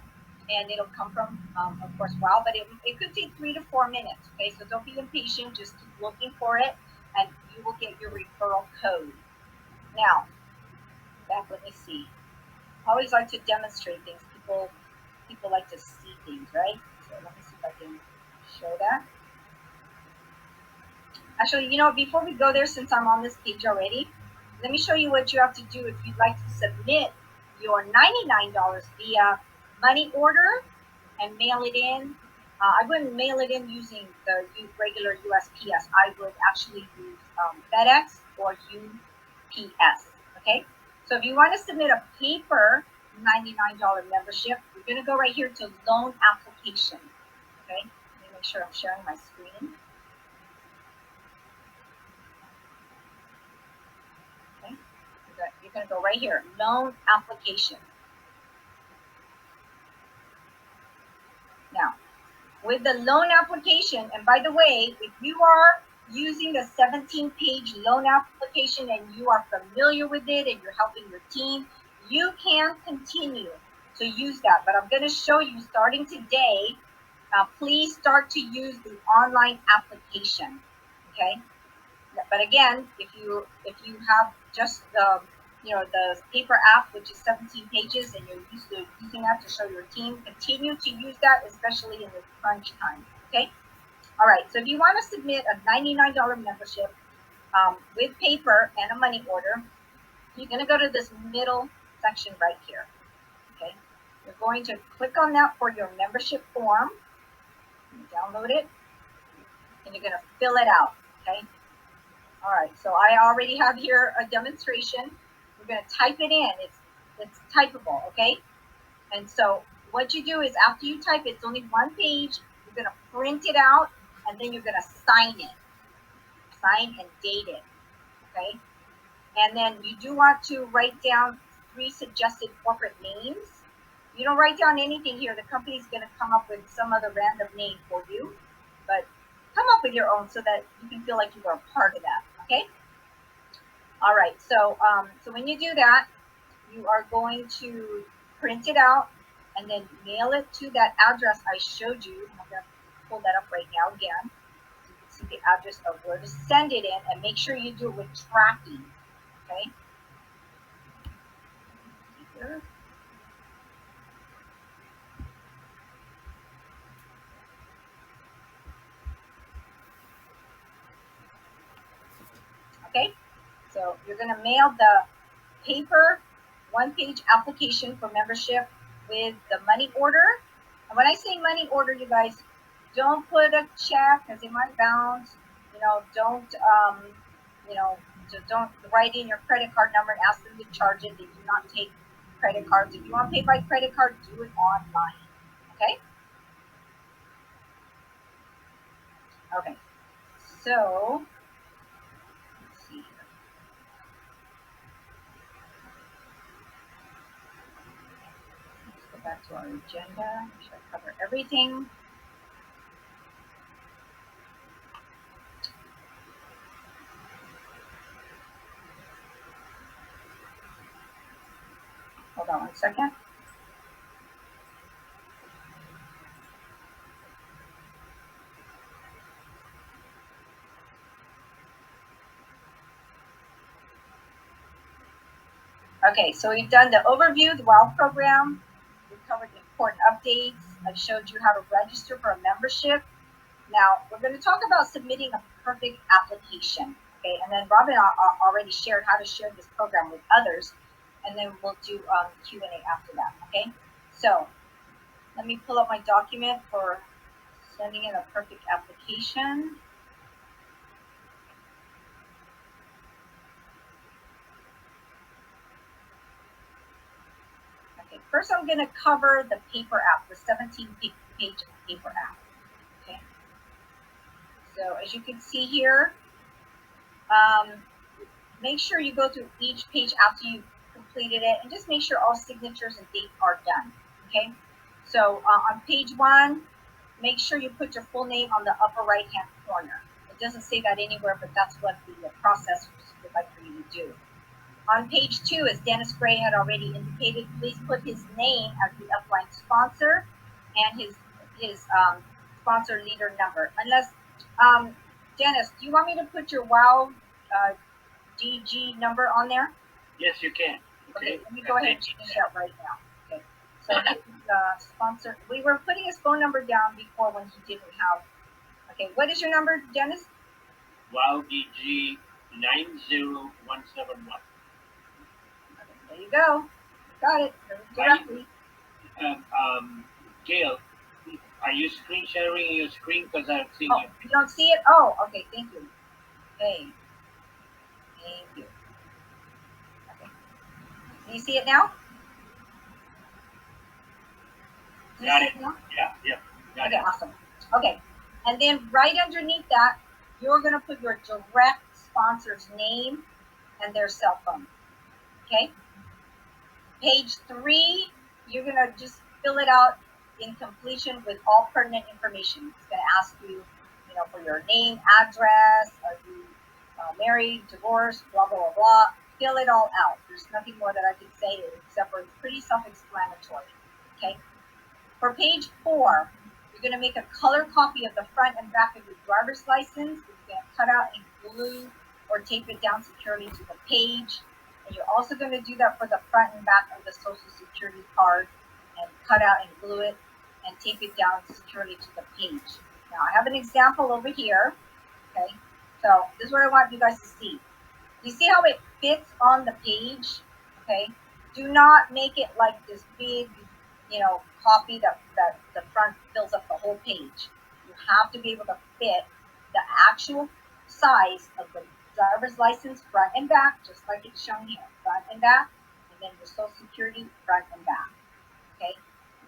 and it'll come from, of course, WOW, but it could take 3 to 4 minutes, okay? So don't be impatient, just keep looking for it, and you will get your referral code. Now, let me see. I always like to demonstrate things. People like to see things, right? So let me see if I can show that. Actually, before we go there, since I'm on this page already, let me show you what you have to do if you'd like to submit your $99 via money order and mail it in. I wouldn't mail it in using the regular USPS. I would actually use FedEx or UPS, okay? So if you want to submit a paper $99 membership, you're going to go right here to loan application, okay? Let me make sure I'm sharing my screen. Okay, you're going to go right here, loan application. Now, with the loan application, and by the way, if you are using the 17-page loan application and you are familiar with it and you're helping your team, you can continue to use that. But I'm going to show you starting today, please start to use the online application, okay? But again, if you have just the paper app, which is 17 pages, and you're used to using that to show your team, continue to use that, especially in the crunch time, okay? All right, so if you want to submit a $99 membership with paper and a money order, you're going to go to this middle section right here, okay? You're going to click on that for your membership form, download it, and you're going to fill it out, okay? All right, so I already have here a demonstration. We're going to type it in. It's typable, okay? And so what you do is after you type it, it's only one page. You're going to print it out, and then you're going to sign it. Sign and date it, okay? And then you do want to write down 3 suggested corporate names. You don't write down anything here. The company's going to come up with some other random name for you, but come up with your own so that you can feel like you are a part of that, okay? All right, so when you do that, you are going to print it out and then mail it to that address I showed you. I'm going to pull that up right now again. So you can see the address of where to send it in, and make sure you do it with tracking, okay? Here. Okay, so you're going to mail the paper 1-page application for membership with the money order. And when I say money order, you guys, don't put a check because it might bounce. Don't don't write in your credit card number and ask them to charge it. They do not take credit cards. If you want to pay by credit card, do it online. Okay. Okay. So let's see. Let's go back to our agenda. Make sure I cover everything. Hold on 1 second. Okay, so we've done the overview, the WOW program. We've covered important updates. I've showed you how to register for a membership. Now, we're going to talk about submitting a perfect application. Okay, and then Robin already shared how to share this program with others, and then we'll do Q&A after that. Okay, so let me pull up my document for sending in a perfect application. Okay, first I'm going to cover the paper app, the 17-page paper app. Okay, so as you can see here, make sure you go through each page after you've completed it, and just make sure all signatures and dates are done. Okay, so on page 1, make sure you put your full name on the upper right hand corner. It doesn't say that anywhere, but that's what the process would like for you to do. On page 2, as Dennis Gray had already indicated, please put his name as the upline sponsor and his sponsor leader number. Unless, Dennis, do you want me to put your WOW DG number on there? Yes, you can. Okay, let me go ahead and change that right now. Okay, so sponsor, we were putting his phone number down before when he didn't have. Okay, what is your number, Dennis? WOW DG 90171. There you go. Got it. Directly. Gail, are you screen sharing your screen? Because I'm seeing Oh, it. you don't see it? Oh, okay. Thank you. Okay. Thank you. Okay. Do you see it now? Do you Got see it. now? Yeah. Got Okay, it. awesome. Okay. And then right underneath that, you're going to put your direct sponsor's name and their cell phone. Okay? Page 3, you're going to just fill it out in completion with all pertinent information. It's going to ask you, for your name, address, are you married, divorced, blah, blah, blah, blah. Fill it all out. There's nothing more that I can say except for it's pretty self-explanatory. Okay? For page 4, you're going to make a color copy of the front and back of your driver's license. You're going to cut out and glue or tape it down securely to the page. And you're also going to do that for the front and back of the Social Security card, and cut out and glue it and tape it down securely to the page. Now, I have an example over here. Okay, so this is what I want you guys to see. You see how it fits on the page? Okay, do not make it like this big, copy that the front fills up the whole page. You have to be able to fit the actual size of the driver's license front and back, just like it's shown here, front and back, and then your Social Security front and back. Okay,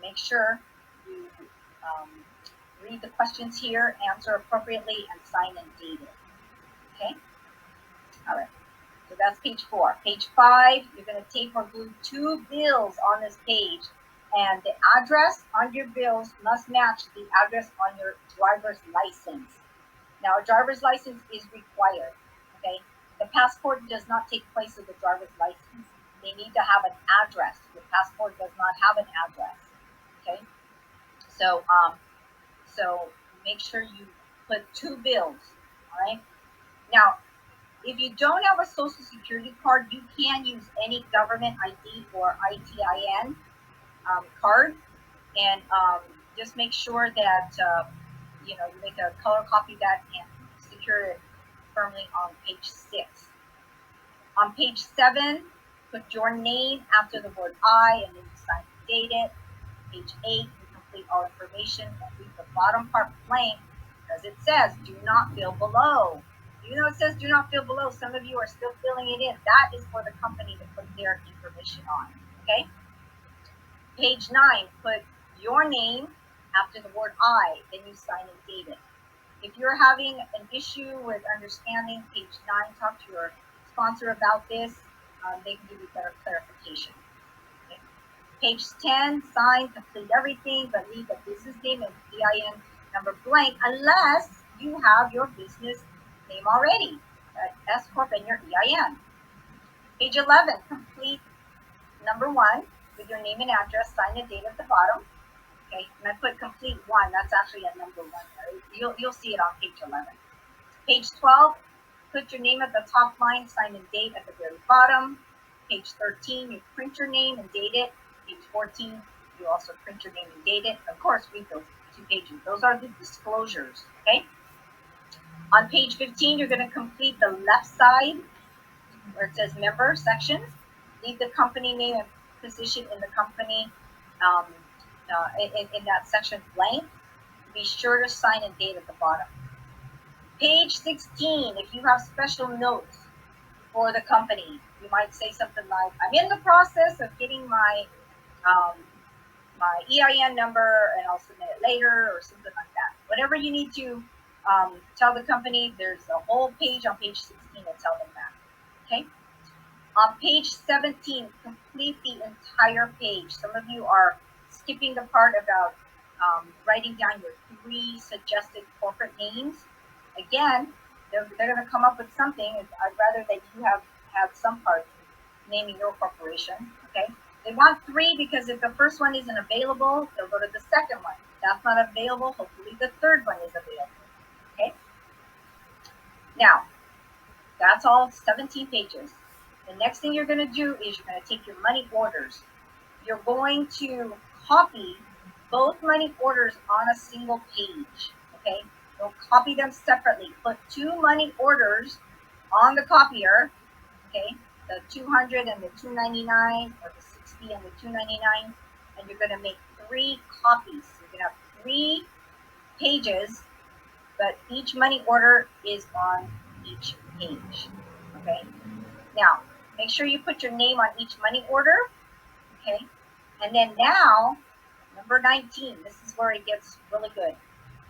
make sure you read the questions here, answer appropriately, and sign and date it. Okay, all right. So that's page 4. Page 5, you're going to tape or glue 2 bills on this page, and the address on your bills must match the address on your driver's license. Now, a driver's license is required. Okay, the passport does not take place of the driver's license. They need to have an address. Your passport does not have an address. Okay, so make sure you put 2 bills. All right. Now, if you don't have a Social Security card, you can use any government ID or ITIN card, and just make sure that you make a color copy of that and secure it firmly on page 6. On page 7, put your name after the word I, and then you sign and date it. Page 8, you complete all information and leave the bottom part blank, because it says do not fill below. Even though it says do not fill below, some of you are still filling it in. That is for the company to put their information on. Okay? Page 9, put your name after the word I, then you sign and date it. If you're having an issue with understanding page 9, talk to your sponsor about this. They can give you better clarification. Okay. Page 10, sign, complete everything, but leave the business name and EIN number blank unless you have your business name already, S Corp and your EIN. Page 11, complete number 1 with your name and address, sign and date at the bottom. Okay, and I put complete 1. That's actually a number 1. You'll see it on page 11. Page 12, put your name at the top line, sign and date at the very bottom. Page 13, you print your name and date it. Page 14, You also print your name and date it. Of course, read those 2 pages. Those are the disclosures, okay? On page 15, you're going to complete the left side where it says member section. Leave the company name and position in the company in that section blank. Be sure to sign and date at the bottom. Page 16, if you have special notes for the company, you might say something like, I'm in the process of getting my EIN number and I'll submit it later, or something like that. Whatever you need to tell the company, there's a whole page on page 16 to tell them that. Okay? On page 17, complete the entire page. Some of you are skipping the part about writing down your 3 suggested corporate names. Again, they're going to come up with something. I'd rather that you have some part naming your corporation. Okay? They want 3 because if the first one isn't available, they'll go to the second one. If that's not available, hopefully the third one is available. Okay? Now, that's all 17 pages. The next thing you're going to do is you're going to take your money orders. You're going to copy both money orders on a single page. Okay? Don't copy them separately. Put 2 money orders on the copier. Okay? The 200 and the 299, or the 60 and the 299, and you're going to make 3 copies. You're going to have 3 pages, but each money order is on each page. Okay? Now, make sure you put your name on each money order. Okay? And then now, number 19, this is where it gets really good.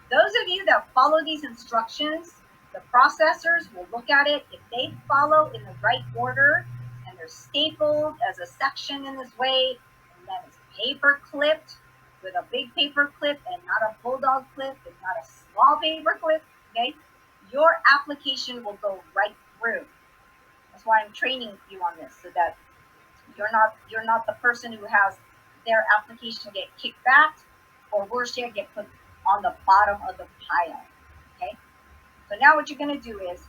Those of you that follow these instructions, the processors will look at it. If they follow in the right order and they're stapled as a section in this way, and then it's paper clipped with a big paper clip and not a bulldog clip and not a small paper clip, okay, your application will go right through. That's why I'm training you on this, so that you're not the person who has their application get kicked back, or worse yet, get put on the bottom of the pile. Okay? So now what you're going to do is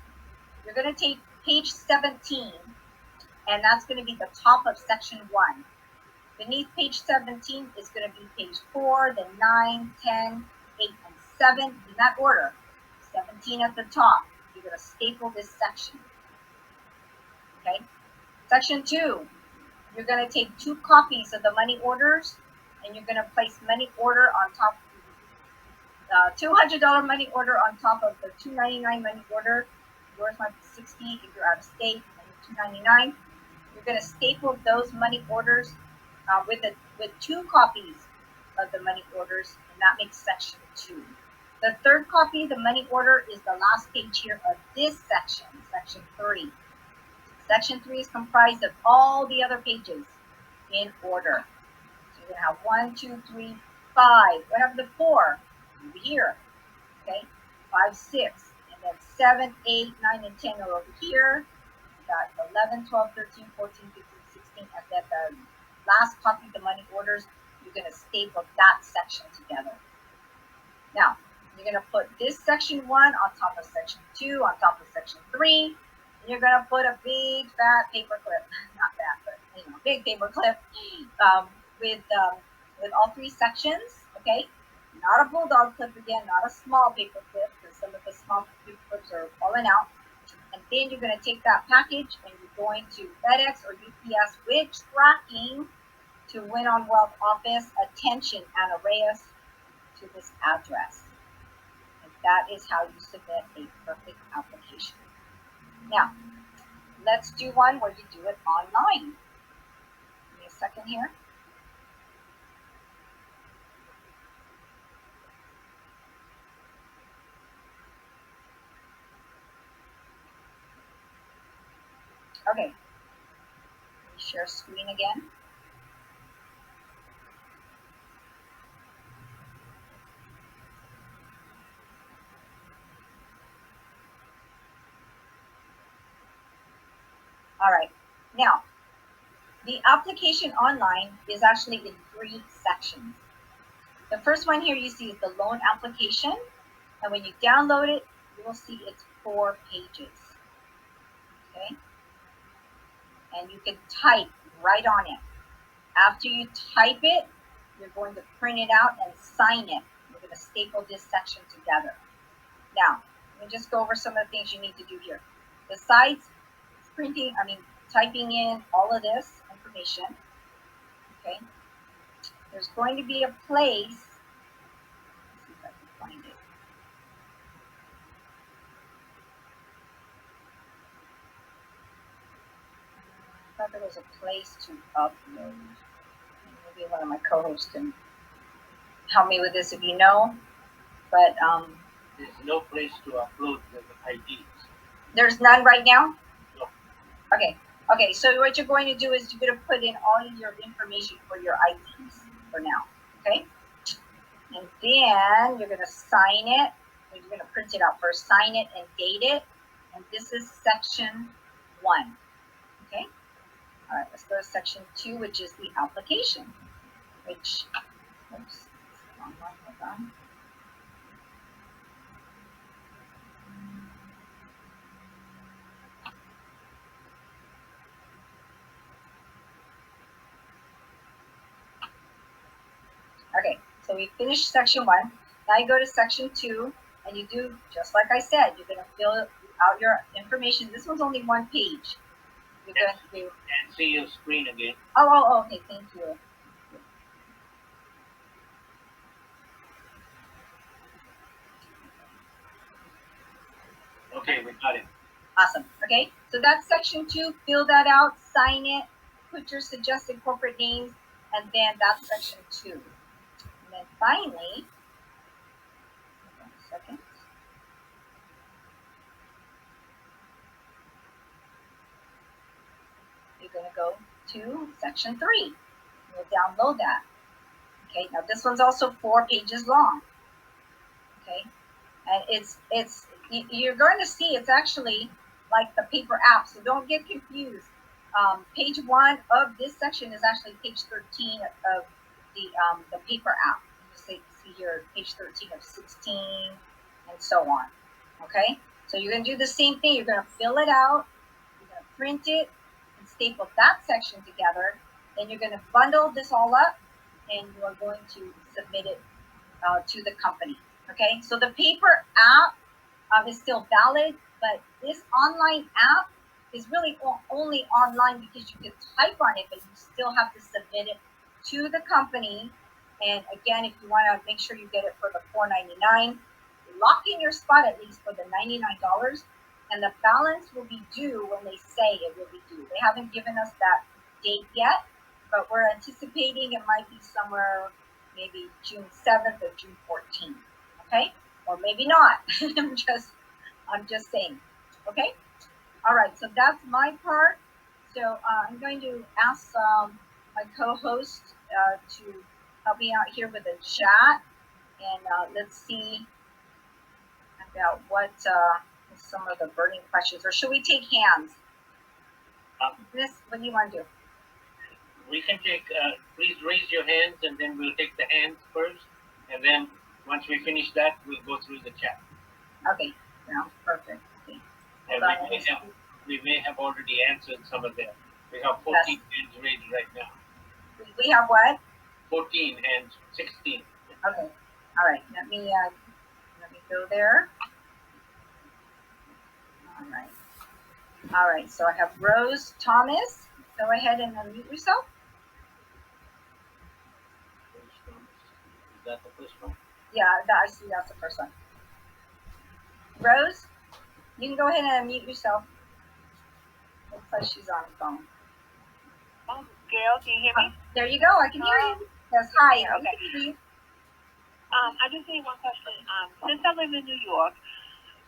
you're going to take page 17, and that's going to be the top of section 1. Beneath page 17 is going to be page 4, then 9, 10, 8, and 7 in that order. 17 at the top. You're going to staple this section. Okay? Section 2, you're going to take 2 copies of the money orders, and you're going to place money order on top, $200 money order on top of the $299 money order. Yours might be 60 if you're out of state, and $299. You're going to staple those money orders with 2 copies of the money orders, and that makes section 2. The third copy, the money order, is the last page here of this section, section 3. Section 3 is comprised of all the other pages in order. So you're going to have 1, 2, 3, 5. What happened to 4? Over here. Okay? 5, 6. And then 7, 8, 9, and 10 are over here. You got 11, 12, 13, 14, 15, 16. And then the last copy of the money orders, you're going to staple that section together. Now, you're going to put this section 1 on top of section 2, on top of section 3. And you're going to put a big fat paper clip, not fat, but big paper clip with all 3 sections, okay? Not a bulldog clip again, not a small paper clip, because some of the small paper clips are falling out. And then you're going to take that package and you're going to FedEx or UPS with tracking to Win on Wealth office. Attention, Ana Reyes, to this address. And that is how you submit a perfect application. Now, let's do one where you do it online. Give me a second here. Okay. Let me share screen again. All right. Now, the application online is actually in 3 sections. The first one here you see is the loan application. And when you download it, you will see it's 4 pages. Okay? And you can type right on it. After you type it, you're going to print it out and sign it. We're going to staple this section together. Now, let me just go over some of the things you need to do here. Besides typing in all of this information, okay, there's going to be a place, let's see if I can find it. I thought there was a place to upload. Maybe one of my co-hosts can help me with this if you know, but There's no place to upload the IDs. there's none right now? No. Okay, so what you're going to do is you're going to put in all of your information for your IDs for now, okay? And then you're going to sign it, you're going to print it out first, sign it and date it, and this is section 1, okay? All right, let's go to section 2, which is the application, which, oops, wrong one, hold on. Okay, so we finished section 1. Now you go to section 2, and you do just like I said. You're going to fill out your information. This one's only 1 page. You're going to do. And see your screen again. Oh, okay, thank you. Okay, we got it. Awesome. Okay, so that's section 2. Fill that out, sign it, put your suggested corporate names, and then that's section 2. And then finally, hold on a second. You're going to go to section 3. You'll download that. Okay, now this one's also 4 pages long. Okay, and you're going to see it's actually like the paper app, so don't get confused. Page 1 of this section is actually page 13 of the paper app. You see here page 13 of 16 and so on. Okay, so you're going to do the same thing. You're going to fill it out, you're going to print it and staple that section together. Then you're going to bundle this all up and you are going to submit it to the company. Okay, so the paper app is still valid, but this online app is really only online because you can type on it, but you still have to submit it to the company. And again, if you want to make sure you get it for the $4.99, lock in your spot at least for the $99, and the balance will be due when they say it will be due. They haven't given us that date yet, but we're anticipating it might be somewhere maybe June 7th or June 14th. Okay, or maybe not. I'm just saying. Okay. All right. So that's my part. So I'm going to ask my co-host to help me out here with the chat, and let's see about what some of the burning questions, or should we take hands? What do you want to do? We can take, please raise your hands and then we'll take the hands first. And then once we finish that, we'll go through the chat. Okay, sounds perfect. Okay. And we may have already answered some of them. We have 14 hands raised right now. We have what? 14 hands, 16. Okay. All right. Let me go there. All right. All right. So I have Rose Thomas. Go ahead and unmute yourself. Is that the first one? Yeah, I see that's the first one. Rose, you can go ahead and unmute yourself. Looks like she's on the phone. Oh, Gail, can you hear me? There you go. I can hear you. Yes. Hi. Yeah, okay. I can hear you. I just need one question. Since I live in New York,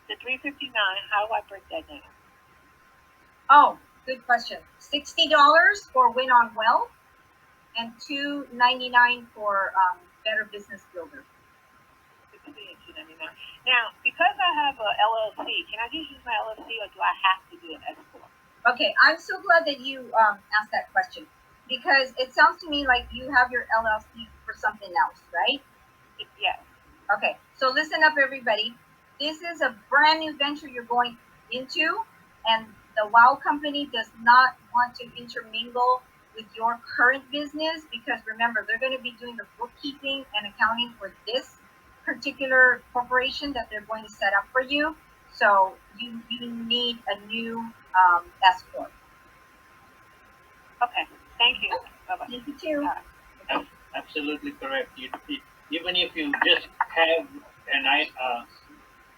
the $3.59, how do I break that down? Oh, good question. $60 for Win on Wealth, and $2.99 for Better Business Builder. $60 and $2.99. Now, because I have a LLC, can I just use my LLC, or do I have to do an S corp? Okay, I'm so glad that you asked that question, because it sounds to me like you have your LLC for something else, right? Yes. Okay, so listen up, everybody. This is a brand new venture you're going into, and the WOW company does not want to intermingle with your current business, because remember, they're going to be doing the bookkeeping and accounting for this particular corporation that they're going to set up for you. So you need a new S corp. Okay, thank you. Bye-bye. Thank you too. Absolutely correct. Even if you just have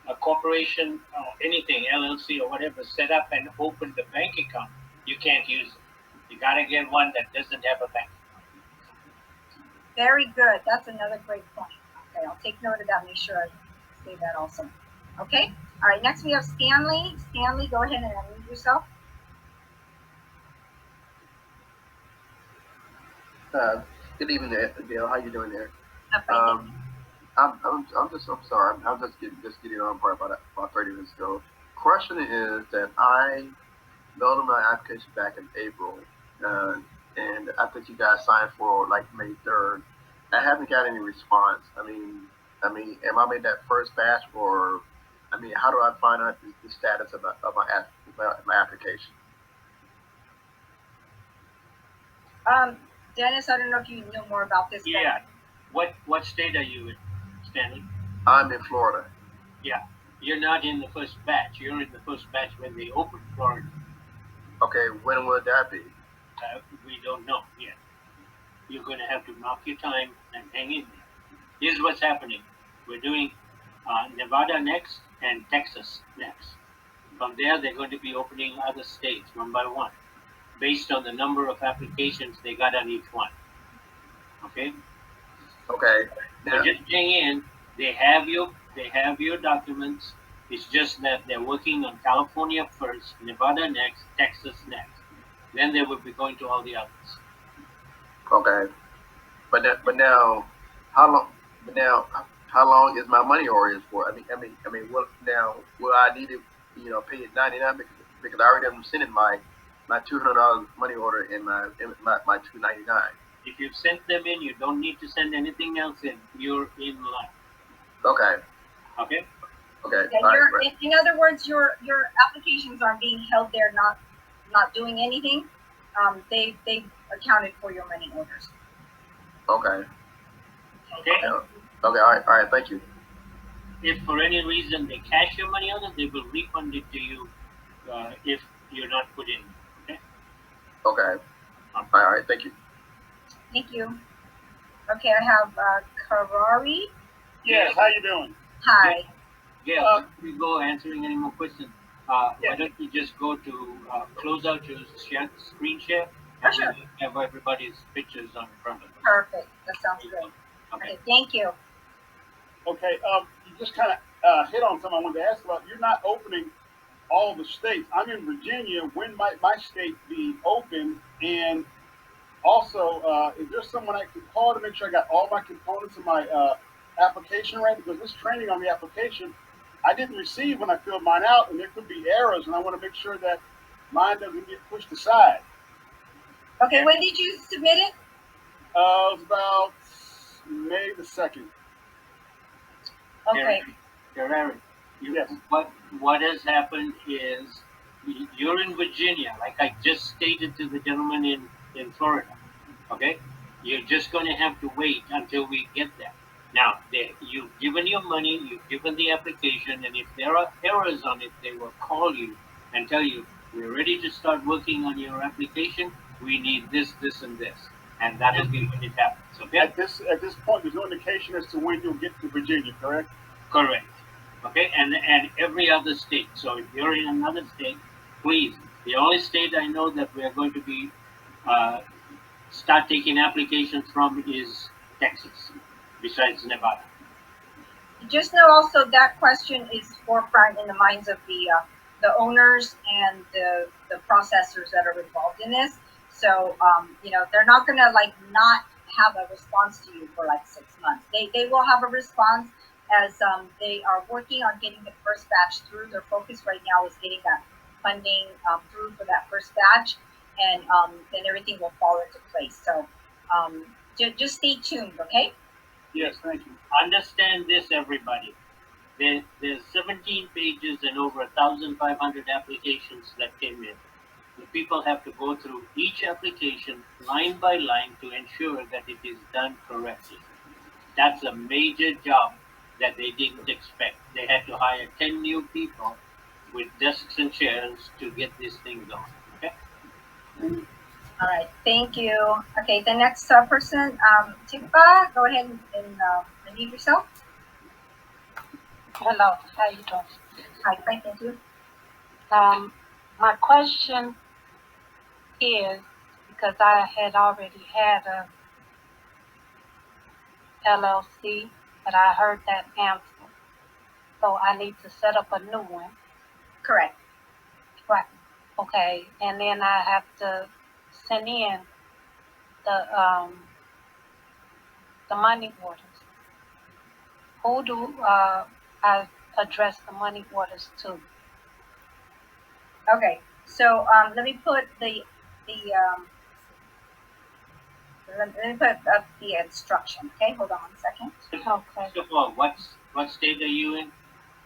a corporation or anything, LLC or whatever, set up and open the bank account, you can't use it. You gotta get one that doesn't have a bank. Very good. That's another great point. Okay, I'll take note of that. Make sure I say that also. Okay. All right. Next we have Stanley. Stanley, go ahead and unmute yourself. Good evening, Dale. How you doing there? I'm fine. I'm sorry. I'm just getting on part about 30 minutes ago. Question is that I mailed my application back in April, and I think you guys signed for like May 3rd. I haven't got any response. I mean, am I made that first batch, or how do I find out the status of my application? Dennis, I don't know if you know more about this. Yeah. What state are you in, Stanley? I'm in Florida. Yeah. You're not in the first batch. You're in the first batch when they open Florida. Okay, when would that be? We don't know yet. You're going to have to mark your time and hang in there. Here's what's happening. We're doing Nevada next and Texas next. From there, they're going to be opening other states one by one, based on the number of applications they got on each one. Okay? Okay. So just hang in. They have your documents. It's just that they're working on California first, Nevada next, Texas next. Then they will be going to all the others. Okay. But now, how long? But now, how long is my money order for? What now? Will I need to, pay it $99 because I already am sending my $200 money order and my $299. If you've sent them in, you don't need to send anything else in. You're in line. Okay. Okay? Okay. Yeah, All right, great. in other words, your applications aren't being held there, not doing anything. They accounted for your money orders. Okay. Okay? Okay. All right. Thank you. If for any reason they cash your money orders, they will refund it to you if you're not put in. Okay? Okay. All right. Thank you. Thank you. Okay, I have Karari. Yes, how you doing? Hi. Yeah, before we go answering any more questions, why don't you just go to close out your screen share and Sure. we'll have everybody's pictures on front of us. Perfect. That sounds great. Okay. Okay, thank you. Okay, you just kind of hit on something I wanted to ask about. You're not opening all the states. I'm in Virginia. When might my state be open? And also, is there someone I can call to make sure I got all my components of my application right? Because this training on the application, I didn't receive when I filled mine out, and there could be errors, and I want to make sure that mine doesn't get pushed aside. Okay, when did you submit it? It was about May the 2nd. Okay. Gary, Yes. what has happened is you're in Virginia, like I just stated to the gentleman in Florida. Okay? You're just going to have to wait until we get there. Now, you've given your money, you've given the application, and if there are errors on it, they will call you and tell you, we're ready to start working on your application. We need this, this, and this. And that will be when it happens. Okay? At this point, there's no indication as to when you'll get to Virginia, correct? Correct. Okay? And every other state. So if you're in another state, please. The only state I know that we are going to be start taking applications from is Texas, besides Nevada. Just know also that question is forefront in the minds of the owners and the processors that are involved in this. So they're not gonna not have a response to you for 6 months. They will have a response as they are working on getting the first batch through. Their focus right now is getting that funding through for that first batch, and then everything will fall into place. So just stay tuned, okay? Yes, thank you. Understand this, everybody. There's 17 pages and over 1,500 applications that came in. the people have to go through each application line by line to ensure that it is done correctly. That's a major job that they didn't expect. They had to hire 10 new people with desks and chairs to get this thing going. Okay? All right, thank you. Okay, the next person, Tifa, go ahead and unmute yourself. Hello, how you doing? Hi, fine, thank you. My question is, because I had already had a LLC, but I heard that answer. So I need to set up a new one. Correct. Right. Okay, and then I have to send in the money orders. Who do I address the money orders to? Okay, so let me put let me put up the instruction. Okay, hold on 1 second. Okay. First of all, what state are you in?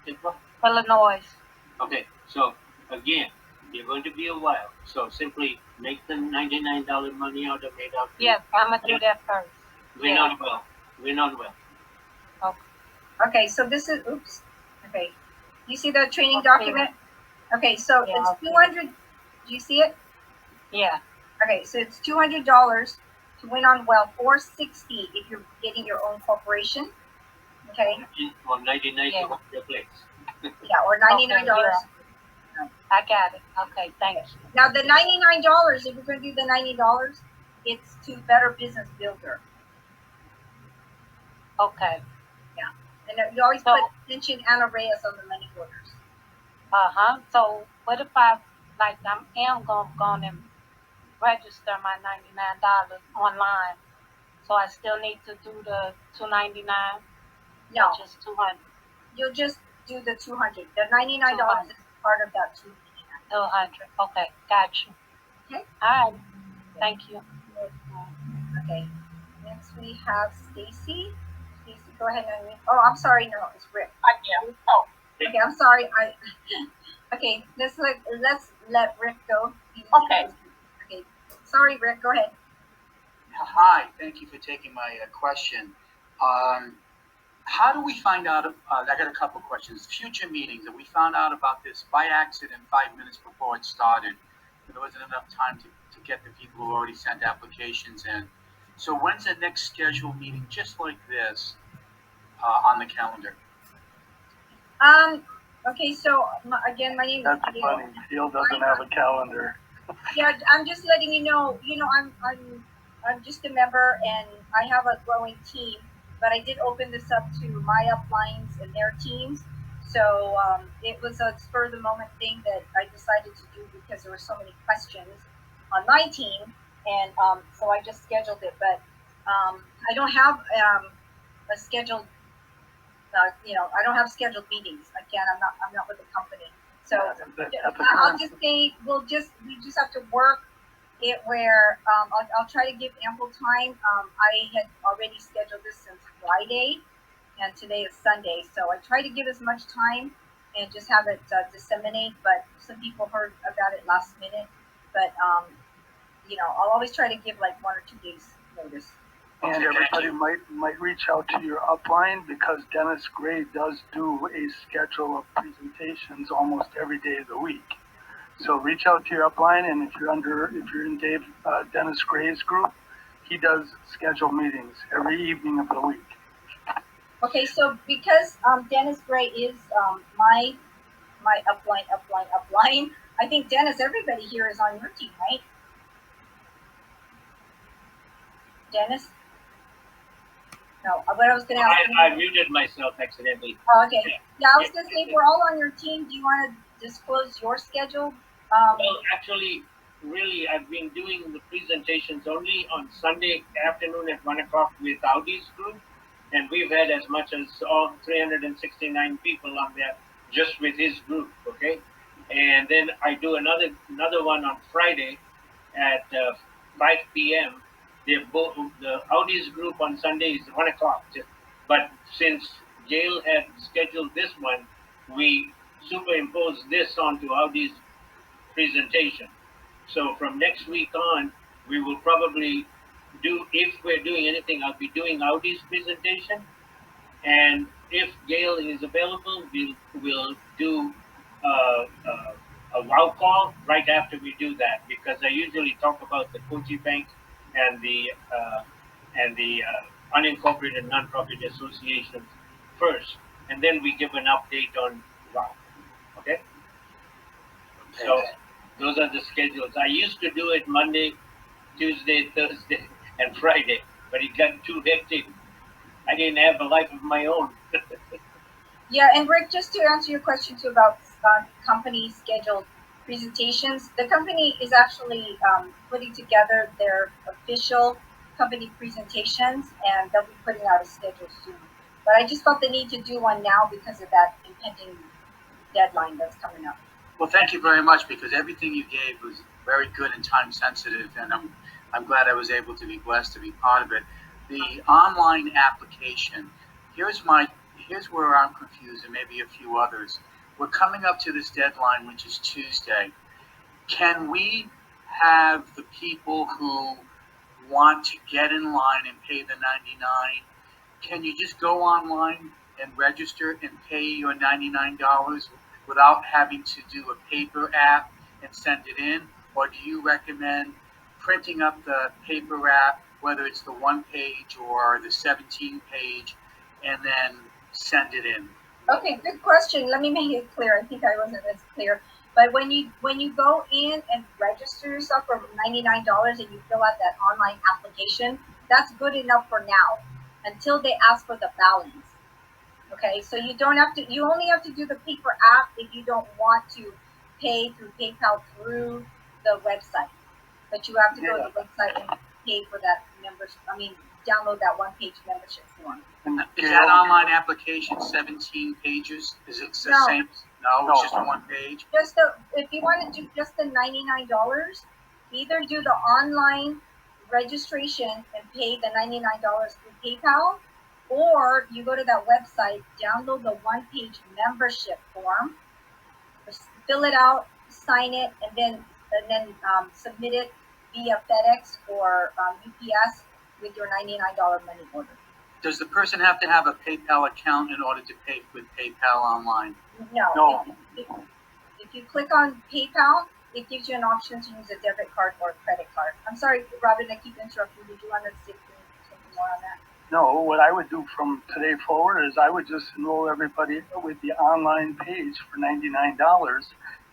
Tifa? Illinois. Okay, so again, you're going to be a while. So simply make the $99 money out of it. Yes, I'm gonna do that first. We're not well. We're not well. Okay, so this is oops. Okay, you see the training Okay. document? Okay, so Yeah, it's okay. 200. Do you see it? Yeah. Okay, so it's $200 to win on well, $460 if you're getting your own corporation. Okay, Or 99 Yeah. to run your place. yeah, or $99. Okay, I got it. Okay, thank you. Now the $99, if you're going to do the $90, it's to Better Business Builder, Okay. and you always So- put mention Anna Reyes on the money orders. So what if I am going to register my $99 online? So I still need to do the $299, No, or just $200? you'll just do the 200. The $99 is part of that $299. $200. Okay, got you. Okay. All right. Thank you. Okay. Next we have Stacy. Stacy, go ahead and unmute. Oh, I'm sorry. No, it's Rick. Okay, I'm sorry. Okay. Let's let Rick go. Okay. Okay. Sorry, Rick. Go ahead. Hi, thank you for taking my question. How do we find out? I got a couple questions. Future meetings, and we found out about this by accident 5 minutes before it started. There wasn't enough time to get the people who already sent applications in. So when's the next scheduled meeting, just like this, on the calendar? Okay. So again, my name is That's Gail. funny. Gail doesn't have a calendar. Yeah, I'm just letting you know. I'm just a member, and I have a growing team. But I did open this up to my uplines and their teams. So it was a spur of the moment thing that I decided to do because there were so many questions on my team, and so I just scheduled it. But I don't have a scheduled. I don't have scheduled meetings. I can't. I'm not with the company. So I'll just say we just have to work it where I'll try to give ample time. I had already scheduled this since Friday, and today is Sunday, so I try to give as much time and just have it disseminate. But some people heard about it last minute. But I'll always try to give like 1 or 2 days notice. And everybody might reach out to your upline, because Dennis Gray does do a schedule of presentations almost every day of the week. So reach out to your upline, and if you're in Dennis Gray's group, he does schedule meetings every evening of the week. Okay, so because Dennis Gray is my upline, I think Dennis, everybody here is on your team, right? Dennis? No, what I was going to ask. I muted myself accidentally. Oh, okay. Yeah, I was going to say, if we're all on your team, do you want to disclose your schedule? Well, actually, really, I've been doing the presentations only on Sunday afternoon at 1 o'clock with Audi's group, and we've had as much as all 369 people on there just with his group. Okay, and then I do another one on Friday at 5 p.m. They're both the Audi's group on Sunday is 1 o'clock. But since Gail had scheduled this one, we superimposed this onto Audi's presentation. So from next week on, we will probably do, if we're doing anything, I'll be doing Audi's presentation. And if Gail is available, we'll do a wow call right after we do that, because I usually talk about the Kochi Bank and the unincorporated nonprofit associations first, and then we give an update on wow. Okay. So those are the schedules. I used to do it Monday, Tuesday, Thursday, and Friday, but it got too hectic. I didn't have a life of my own. Yeah, and Rick, just to answer your question too about company scheduled presentations, the company is actually putting together their official company presentations, and they'll be putting out a schedule soon. But I just felt the need to do one now because of that impending deadline that's coming up. Well, thank you very much, because everything you gave was very good and time sensitive, and I'm glad I was able to be blessed to be part of it. The online application, here's where I'm confused, and maybe a few others. We're coming up to this deadline, which is Tuesday. Can we have the people who want to get in line and pay the $99? Can you just go online and register and pay your $99 without having to do a paper app and send it in? Or do you recommend printing up the paper app, whether it's the 1 page or the 17 page, and then send it in? Okay, good question. Let me make it clear. I think I wasn't as clear. But when you go in and register yourself for $99 and you fill out that online application, that's good enough for now until they ask for the balance. Okay, so you only have to do the paper app if you don't want to pay through PayPal through the website. But you have to go to the website and pay for that membership. Download that 1 page membership form. Is that online application 17 pages? Is it the same? No, it's just 1 page. If you want to do just the $99, either do the online registration and pay the $99 through PayPal, or you go to that website, download the 1 page membership form, fill it out, sign it, and then submit it via FedEx or UPS with your $99 money order. Does the person have to have a PayPal account in order to pay with PayPal online? No. If you click on PayPal, it gives you an option to use a debit card or a credit card. I'm sorry, Robin, I keep interrupting. Did you want to say something more on that? No, what I would do from today forward is I would just enroll everybody with the online page for $99,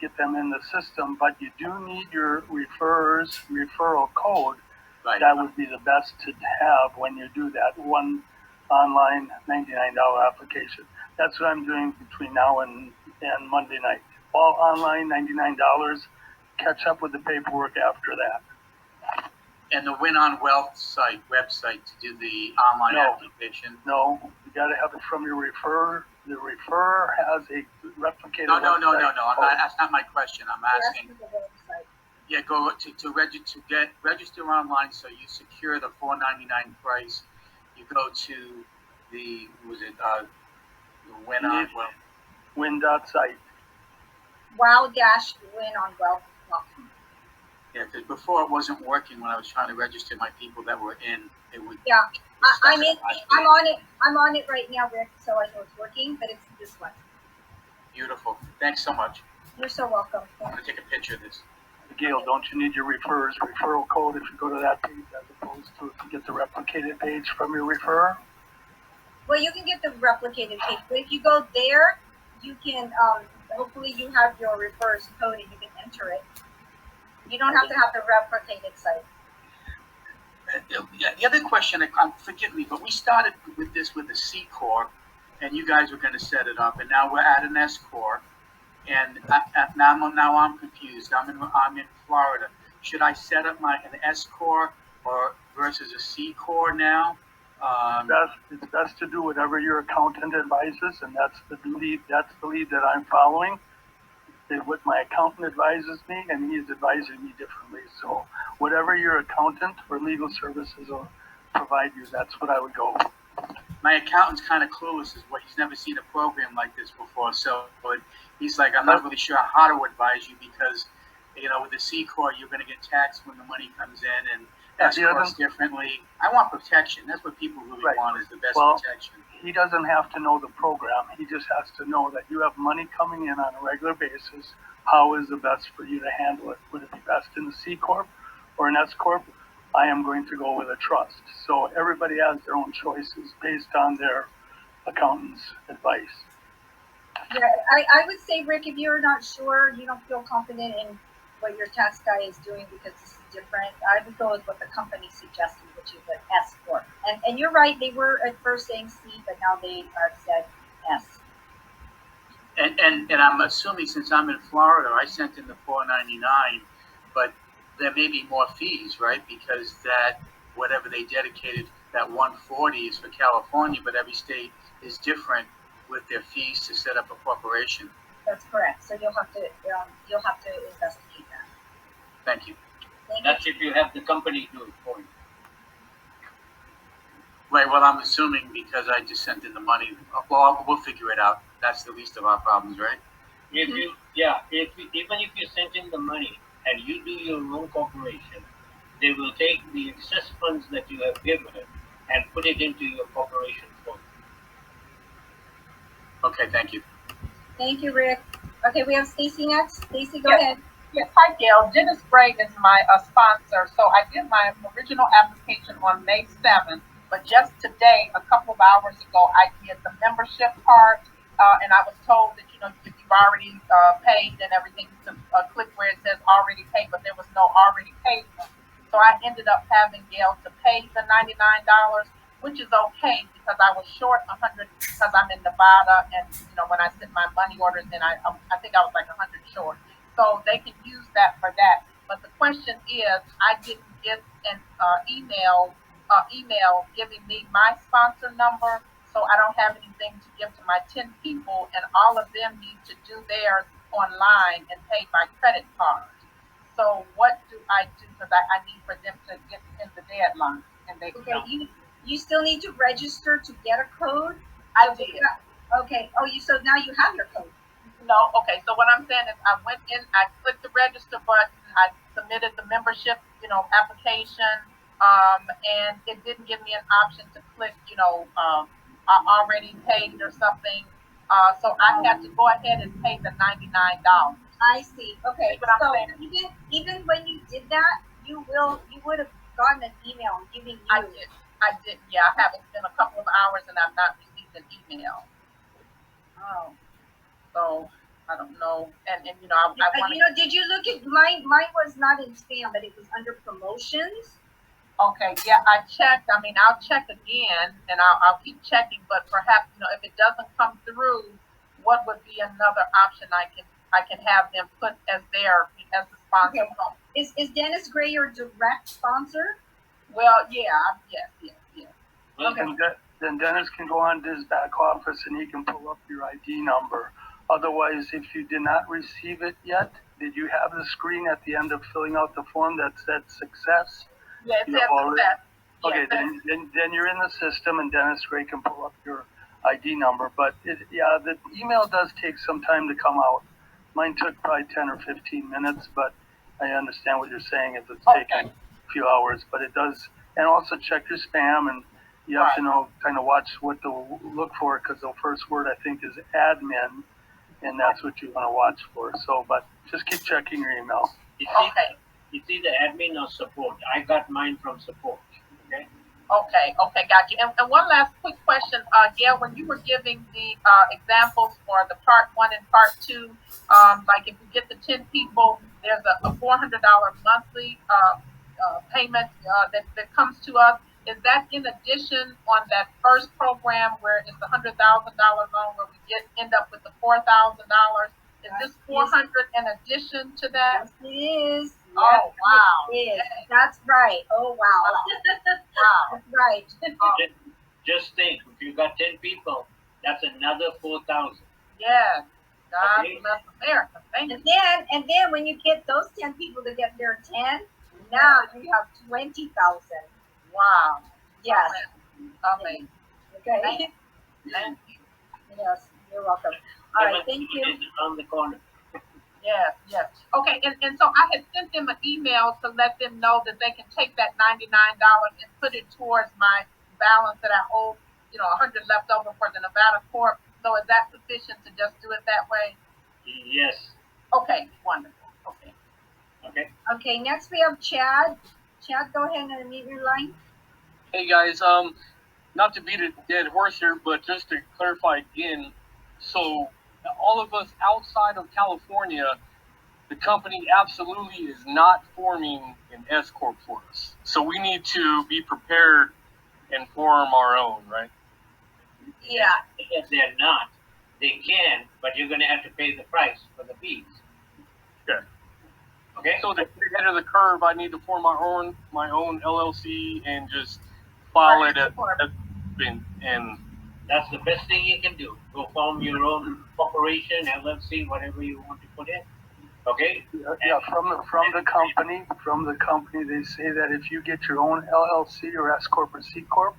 get them in the system, but you do need your referral code. Right. That would be the best to have when you do that one online $99 application. That's what I'm doing between now and Monday night. All online $99, catch up with the paperwork after that. And the Win on Wealth website to do the online application? No, you got to have it from your referrer. The referrer has a replicated No. website. That's not my question. I'm asking. Yeah, go to register online, so you secure the $4.99 price. You go to the Win on Wealth. Win.site. Wow-winonwealth.com. Yeah, because before it wasn't working when I was trying to register my people that were in. It would. Yeah, I'm on it. I'm on it right now, Rick. So I know it's working, but it's this one. Beautiful. Thanks so much. You're so welcome. I'm gonna take a picture of this. Gail, don't you need your referral code if you go to that page as opposed to get the replicated page from your referrer? Well, you can get the replicated page, but if you go there, you can, hopefully you have your referrer's code and you can enter it. You don't have to have the replicated site. The other question, forgive me, but we started with this with the C Corp, and you guys were going to set it up, and now we're at an S Corp, and now I'm confused. I'm in Florida. Should I set up an S Corp or versus a C Corp now? It's best to do whatever your accountant advises, and that's the lead that I'm following. What my accountant advises me, and he's advising me differently. So whatever your accountant or legal services will provide you, that's what I would go with. My accountant's kind of clueless, he's never seen a program like this before. So he's like, I'm not really sure how to advise you because you know, with the C Corp, you're gonna get taxed when the money comes in, and Yeah, S he Corps doesn't- differently. I want protection. That's what people really Right. want, is the best Well, protection. He doesn't have to know the program. He just has to know that you have money coming in on a regular basis. How is the best for you to handle it? Would it be best in the C Corp or an S Corp? I am going to go with a trust. So everybody has their own choices based on their accountant's advice. Yeah, I would say, Rick, if you're not sure, you don't feel confident in what your tax guy is doing because this is different, I would go with what the company suggested, which is an S Corp. And you're right, they were at first saying C, but now they are said S. And I'm assuming, since I'm in Florida, I sent in the $4.99, but there may be more fees, right? Because that, whatever they dedicated, that $140 is for California, but every state is different with their fees to set up a corporation. That's correct. So you'll have to investigate that. Thank you. Thank you. That's if you have the company do it for you. Right, well, I'm assuming because I just sent in the money, well, we'll figure it out. That's the least of our problems, right? If you, yeah, even if you send in the money and you do your own corporation, they will take the excess funds that you have given and put it into your corporation fund. Okay, thank you. Thank you, Rick. Okay, we have Stacy next. Stacy, go Yes. ahead. Yes, hi Gail. Dennis Gray is my sponsor. So I did my original application on May 7th, but just today, a couple of hours ago, I did the membership part, and I was told that, you know, if you've already paid and everything, to click where it says already paid, but there was no already paid. So I ended up having Gail to pay the $99, which is okay because I was short 100 because I'm in Nevada, and you know, when I sent my money orders in, I think I was like 100 short. So they can use that for that. But the question is, I didn't get an email giving me my sponsor number, so I don't have anything to give to my 10 people, and all of them need to do theirs online and pay by credit card. So what do I do? Because I need for them to get in the deadline, and they Okay, you still need to register to get a code. I did. Okay. Oh, so now you have your code. No, okay. So what I'm saying is, I went in, I clicked the register button, I submitted the membership, you know, application, and it didn't give me an option to click, you know, I already paid or something. So I had to go ahead and pay the $99. I see. Okay. See what I'm So saying? even when you did that, you would have gotten an email giving you. I did. Yeah, I haven't been a couple of hours and I've not received an email. Oh. So I don't know. And you know, I want You know, did you look at mine? Mine was not in spam, but it was under promotions. Okay, yeah, I checked. I mean, I'll check again, and I'll keep checking. But perhaps, you know, if it doesn't come through, what would be another option I can have them put as the sponsor? Okay. Is Dennis Gray your direct sponsor? Well, yeah, yes. Okay. And then Dennis can go on to his back office and he can pull up your ID number. Otherwise, if you did not receive it yet, did you have the screen at the end of filling out the form that said success? Yeah, it You says have already- success. Okay, Yeah, then you're in the system and Dennis Gray can pull up your ID number. But the email does take some time to come out. Mine took probably 10 or 15 minutes, but I understand what you're saying if it's taking a few hours, but it does. And also check your spam, and you have to know, kind of watch what to look for, because the first word I think is admin, and that's what you want to watch for. So, but just keep checking your email. It's either admin or support. I got mine from support. Okay. Okay, got you. And one last quick question, Gail, when you were giving the examples for the part 1 and part 2, like if you get the 10 people, there's a $400 monthly payment that comes to us. Is that in addition on that first program where it's a $100,000 loan where we end up with the $4,000? Is this 400 in addition to that? Yes, it is. Oh, wow. It is. That's right. Oh, wow. Wow. That's right. Just think, if you got 10 people, that's another 4,000. Yes. God Okay. bless America. Thank you. And then when you get those 10 people to get their 10, now you have 20,000. Wow. Yes. Amazing. Okay. Thank you. Yes, you're welcome. All right, thank you. It's around the corner. Yes, yes. Okay, and so I had sent them an email to let them know that they can take that $99 and put it towards my balance that I owe, you know, 100 left over for the Nevada Corp. So is that sufficient to just do it that way? Yes. Okay, wonderful. Okay. Okay. Okay, next we have Chad. Chad, go ahead and unmute your line. Hey guys, not to beat a dead horse here, but just to clarify again, so all of us outside of California, the company absolutely is not forming an S corp for us. So we need to be prepared and form our own, right? Yeah. If they're not, they can, but you're gonna have to pay the price for the fees. Okay. Okay? So to get ahead of the curve, I need to form my own LLC and just file it as and That's the best thing you can do. Go form your own corporation, LLC, whatever you want to put in. Okay? Yeah, from the company, they say that if you get your own LLC or S corp or C corp,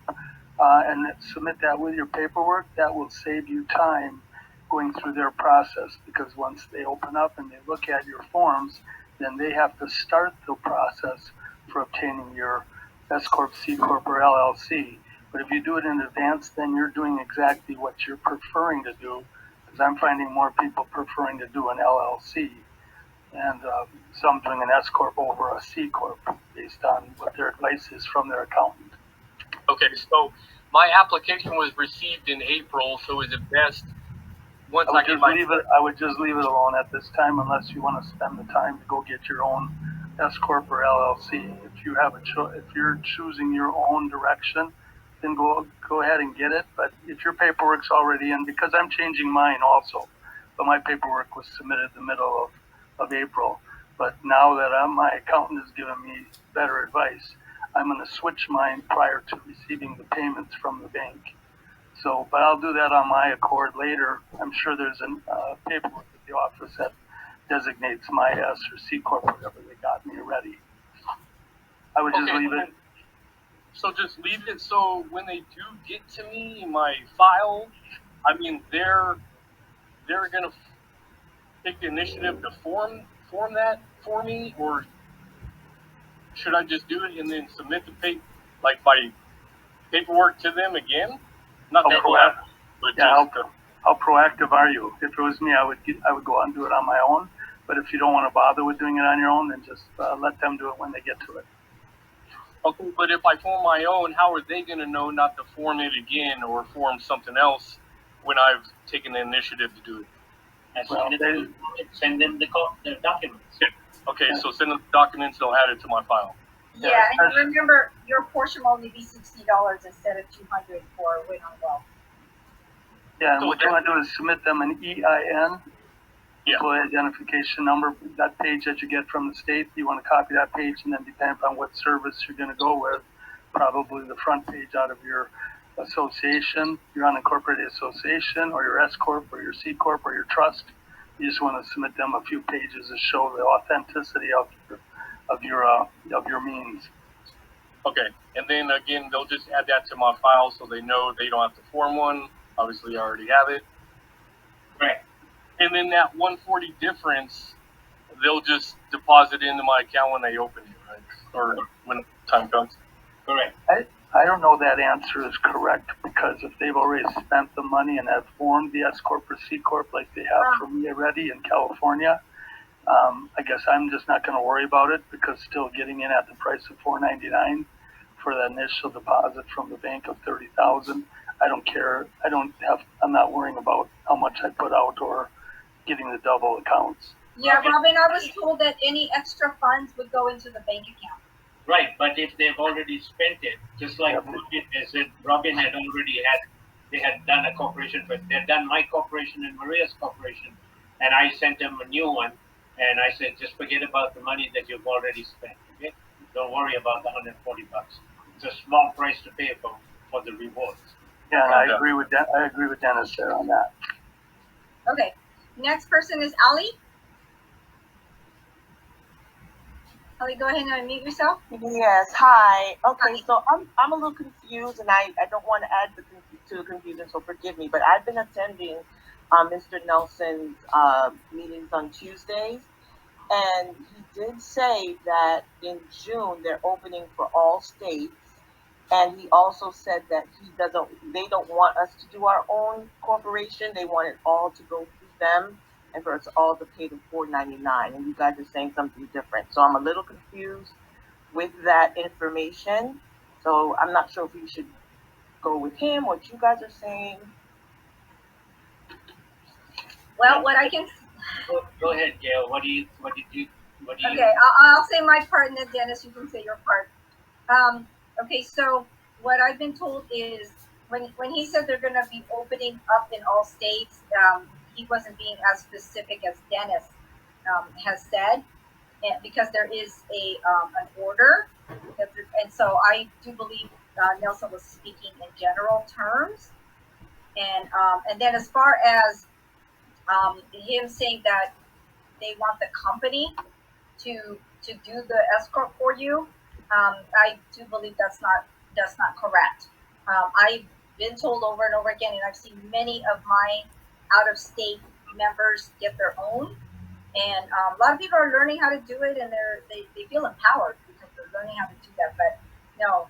and submit that with your paperwork, that will save you time going through their process, because once they open up and they look at your forms, then they have to start the process for obtaining your S corp, C corp, or LLC. But if you do it in advance, then you're doing exactly what you're preferring to do, because I'm finding more people preferring to do an LLC, and some doing an S corp over a C corp based on what their advice is from their accountant. okay, so my application was received in April, so is it best once I get my I would just leave it alone at this time, unless you want to spend the time to go get your own S corp or LLC. If you have if you're choosing your own direction, then go ahead and get it. But if your paperwork's already in, because I'm changing mine also, but my paperwork was submitted in the middle of April. But now that my accountant has given me better advice, I'm going to switch mine prior to receiving the payments from the bank. So, but I'll do that on my accord later. I'm sure there's a paperwork at the office that designates my S or C corp, whatever they got me ready. I would just leave it. So just leave it, so when they do get to me in my file, I mean, they're gonna take the initiative to form that for me, or should I just do it and then submit the my paperwork to them again? Not that will happen, but yeah, how proactive are you? If it was me, I would go out and do it on my own. But if you don't want to bother with doing it on your own, then just let them do it when they get to it. Okay, but if I form my own, how are they going to know not to form it again or form something else when I've taken the initiative to do it? And send them the documents. Okay, so send them the documents, they'll add it to my file. Yeah, and remember, your portion will only be $60 instead of $200 for Win on Wealth. Yeah, and what you want to do is submit them an EIN, employee identification number. That page that you get from the state, you want to copy that page, and then depending upon what service you're going to go with, probably the front page out of your association, your unincorporated association, or your S corp, or your C corp, or your trust. You just want to submit them a few pages to show the authenticity of your means. Okay, and then again, they'll just add that to my file so they know they don't have to form one. Obviously, I already have it. Right. And then that 140 difference, they'll just deposit into my account when they open it, right? Or when time comes. Correct. I don't know that answer is correct, because if they've already spent the money and have formed the S corp or C corp like they have for me already in California, I guess I'm just not going to worry about it, because still getting in at the price of $499 for the initial deposit from the bank of $30,000. I don't care. I'm not worrying about how much I put out or getting the double accounts. Yeah, Robin, I was told that any extra funds would go into the bank account. Right, but if they've already spent it, just like Robin had already they had done a corporation, but they'd done my corporation and Maria's corporation, and I sent them a new one, and I said, just forget about the money that you've already spent, okay? Don't worry about the $140. It's a small price to pay for the rewards. Yeah, and I agree with Dennis there on that. Okay, next person is Ali. Ali, go ahead and unmute yourself. Yes, hi. Okay, so I'm a little confused, and I don't want to add to the confusion, so forgive me, but I've been attending Mr. Nelson's meetings on Tuesdays. And he did say that in June they're opening for all states. And he also said that they don't want us to do our own corporation. They want it all to go through them and for us all to pay the $4.99. And you guys are saying something different. So I'm a little confused with that information. So I'm not sure if we should go with him, what you guys are saying. Well, what I can, Go ahead, Gail. okay, I'll say my part, and then Dennis, you can say your part. Okay, so what I've been told is when he said they're going to be opening up in all states, he wasn't being as specific as Dennis has said, and because there is an order, and so I do believe Nelson was speaking in general terms, and then as far as him saying that they want the company to do the escort for you, I do believe that's not correct. I've been told over and over again, and I've seen many of my out-of-state members get their own, and a lot of people are learning how to do it, and they feel empowered because they're learning how to do that. But no,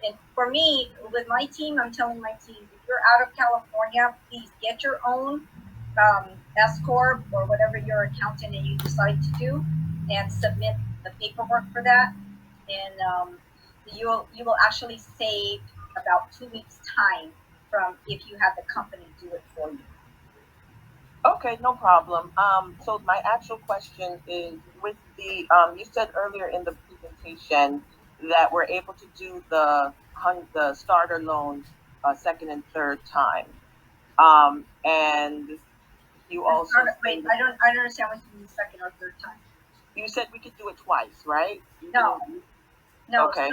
and for me, with my team, I'm telling my team, if you're out of California, please get your own S corp or whatever your accountant and you decide to do, and submit the paperwork for that, and you will actually save about 2 weeks time from if you had the company do it for you. Okay, no problem. So my actual question is with the, you said earlier in the presentation that we're able to do the starter loan second and third time. And you also wait, I don't understand what you mean second or third time. You said we could do it twice, right? No. Okay.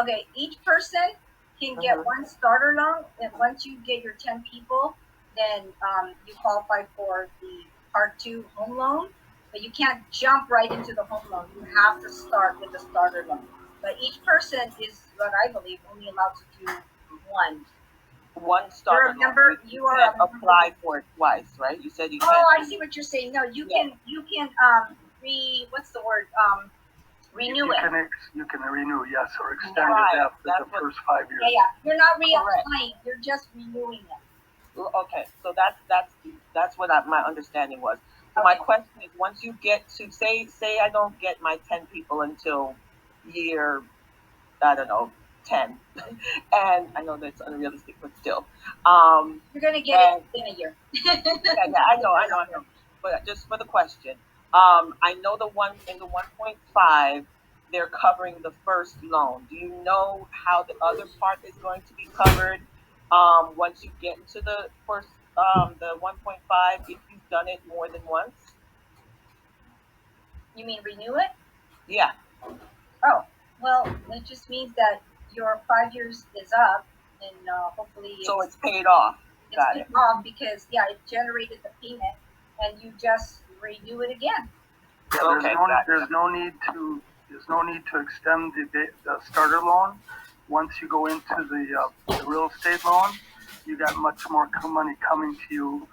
Okay, each person can get one starter loan, and once you get your 10 people, then you qualify for the part 2 home loan, but you can't jump right into the home loan. You have to start with the starter loan. But each person is, what I believe, only allowed to do one starter. Remember, you are apply for it twice, right? You said you can't. Oh, I see what you're saying. No, you can what's the word? Renew it. You can renew, yes, or extend it after the first 5 years. Yeah. You're not reapplying, you're just renewing it. Okay, so that's what my understanding was. So my question is, once you get to say I don't get my 10 people until year, I don't know, 10, and I know that's unrealistic, but still, you're gonna get it in a year. yeah, I know. But just for the question, I know the one in the 1.5, they're covering the first loan. Do you know how the other part is going to be covered? Once you get into the first, the 1.5, if you've done it more than once? You mean renew it? Yeah. Oh, well, it just means that your 5 years is up, and hopefully so it's paid off. It's paid off because, yeah, it generated the payment, and you just renew it again. Yeah, there's no need to extend the starter loan. Once you go into the real estate loan, you got much more money coming to you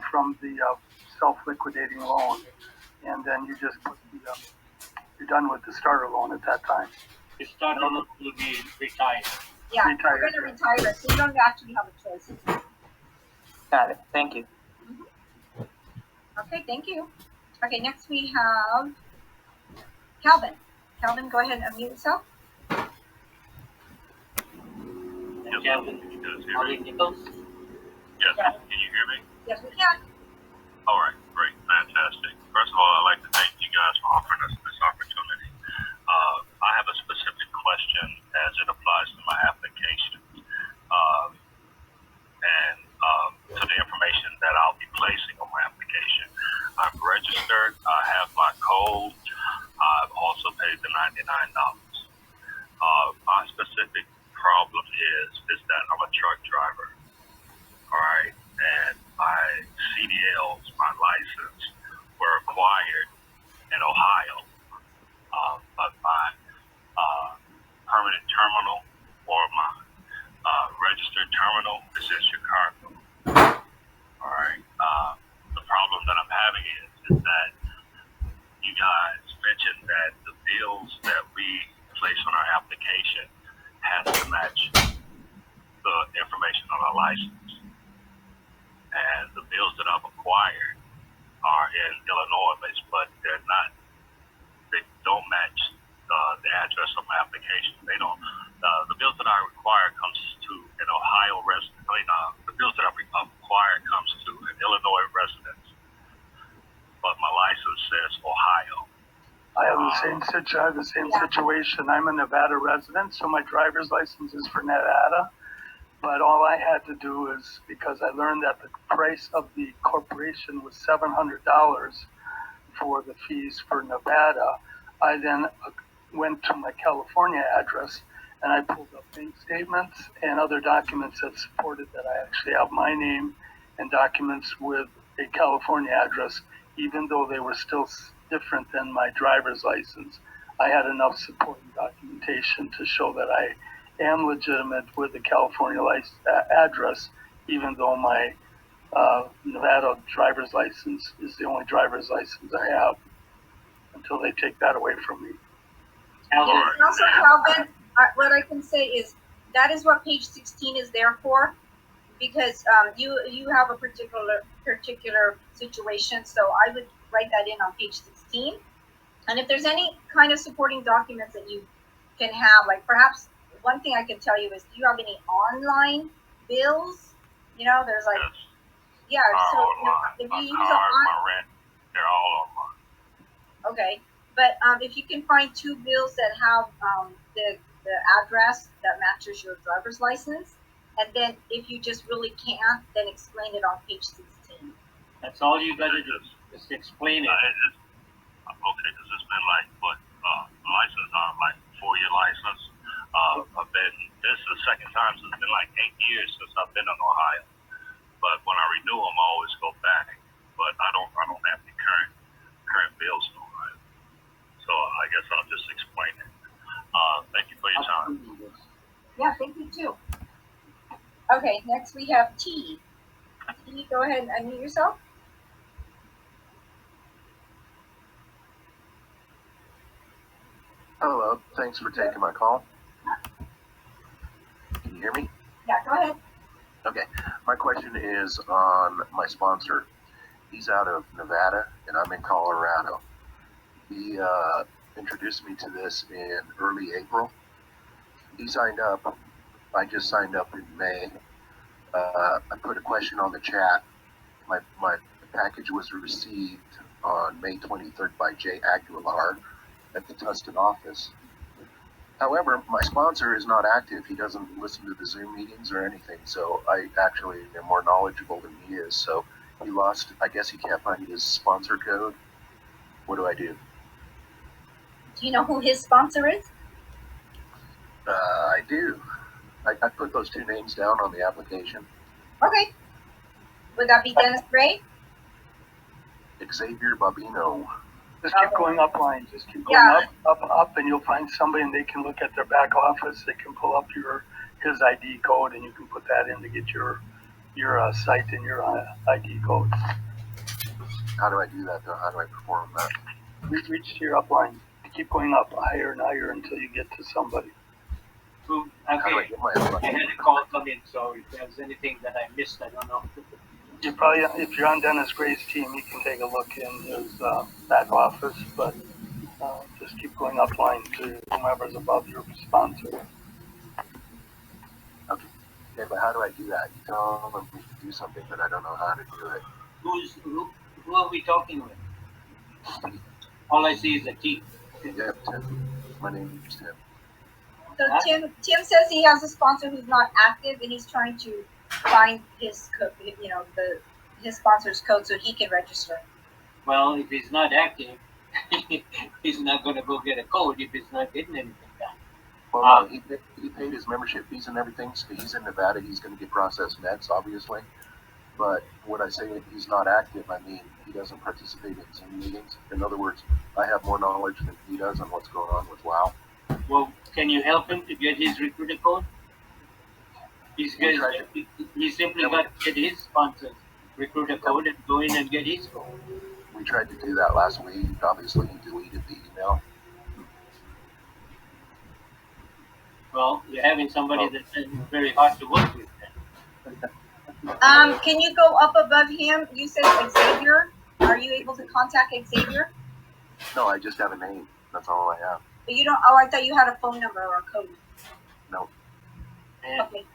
from the self-liquidating loan, and then you just put you're done with the starter loan at that time. The starter loan will be retired. Yeah, you're going to retire it, so you don't actually have a choice. Got it. Thank you. Okay, thank you. Okay, next we have Calvin. Calvin, go ahead and unmute yourself. Calvin, can you guys hear me? Yes, Yeah. Can you hear me? Yes, we can. All right, great, fantastic. First of all, I'd like to thank you guys for offering us this opportunity. I have a specific question as it applies to my application and to the information that I'll be placing on my application. I've registered, I have my code, I've also paid the $99. My specific problem is that I'm a truck driver, all right, and my CDLs, my license, were acquired in Ohio, but my permanent terminal or my registered terminal is in Chicago, all right. license. And the bills that I've acquired are in Illinois, but they don't match the address of my application. They don't. The bills that I require comes to an Ohio resident. The bills that I've acquired comes to an Illinois resident, but my license says Ohio. I have the same situation. I'm a Nevada resident, so my driver's license is for Nevada. But all I had to do is, because I learned that the price of the corporation was $700 for the fees for Nevada, I then went to my California address and I pulled up bank statements and other documents that supported that I actually have my name and documents with a California address, even though they were still different than my driver's license. I had enough supporting documentation to show that I am legitimate with the California address, even though my Nevada driver's license is the only driver's license I have until they take that away from me. And also, Calvin, what I can say is that is what page 16 is there for, because you have a particular situation. So I would write that in on page 16. And if there's any kind of supporting documents that you can have, like perhaps one thing I can tell you is, do you have any online bills? You know, there's like, yes. So online. if My you use car, my rent, they're all online. okay, but if you can find two bills that have the address that matches your driver's license, and then if you just really can't, then explain it on page 16. That's all you gotta do. Just explain it. Okay, because it's been like, license on like 4-year license. This is the second time, so it's been like 8 years since I've been in Ohio. But when I renew them, I always go back. But I don't have the current bills in Ohio. So I guess I'll just explain it. Thank you for your time. Yeah, thank you too. Okay, next we have T. T, go ahead and unmute yourself. Hello, thanks for taking my call. Can you hear me? Yeah, go ahead. Okay, my question is on my sponsor. He's out of Nevada and I'm in Colorado. He introduced me to this in early April. He signed up. I just signed up in May. I put a question on the chat. My package was received on May 23rd by Jay Aguilar at the Tustin office. However, my sponsor is not active. He doesn't listen to the Zoom meetings or anything, so I actually am more knowledgeable than he is. So he lost, I guess he can't find his sponsor code. What do I do? Do you know who his sponsor is? I do. I put those two names down on the application. Okay. Would that be Dennis Gray? Xavier Babino. Just keep going up line. Just keep going up, and you'll find somebody, and they can look at their back office. They can pull up his ID code, and you can put that in to get your site and your ID code. How do I do that, though? How do I perform that? Reach to your upline. Keep going up higher and higher until you get to somebody. Okay. How do I get my upline? I had a call come in, so if there's anything that I missed, I don't know. You probably, if you're on Dennis Gray's team, you can take a look in his back office, but just keep going upline to whomever's above your sponsor. Okay, but how do I do that? You tell them to do something, but I don't know how to do it. Who are we talking with? All I see is a T. Yep, Tim. My name is Tim. So Tim says he has a sponsor who's not active, and he's trying to find his code, his sponsor's code so he can register. Well, if he's not active, he's not going to go get a code if he's not getting anything done. Well, he paid his membership fees and everything. So he's in Nevada. He's going to get processed next, obviously. But when I say he's not active, I mean he doesn't participate in Zoom meetings. In other words, I have more knowledge than he does on what's going on with WOW. Well, can you help him to get his recruiter code? He simply got to get his sponsor's recruiter code and go in and get his code. We tried to do that last week. Obviously, he deleted the email. Well, you're having somebody that's very hard to work with. Can you go up above him? You said Xavier. Are you able to contact Xavier? No, I just have a name. That's all I have. But you don't. Oh, I thought you had a phone number or a code. No. And Okay.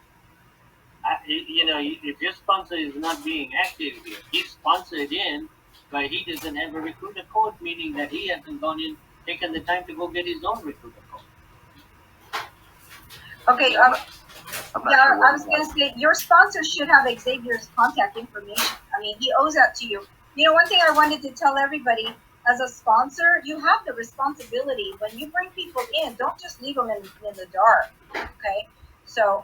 you know, if your sponsor is not being active here, he's sponsored in, but he doesn't have a recruiter code, meaning that he hasn't gone in, taken the time to go get his own recruiter code. Okay. I'm not Yeah, sure I what was he gonna has. say your sponsor should have Xavier's contact information. I mean, he owes that to you. You know, one thing I wanted to tell everybody, as a sponsor, you have the responsibility when you bring people in. Don't just leave them in the dark. Okay. So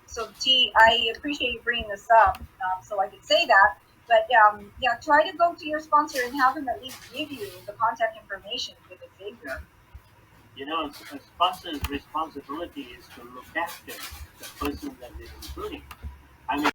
so T, I appreciate you bringing this up, so I could say that. But yeah, try to go to your sponsor and have him at least give you the contact information with Xavier. You know, a sponsor's responsibility is to look after the person that they're recruiting. I mean,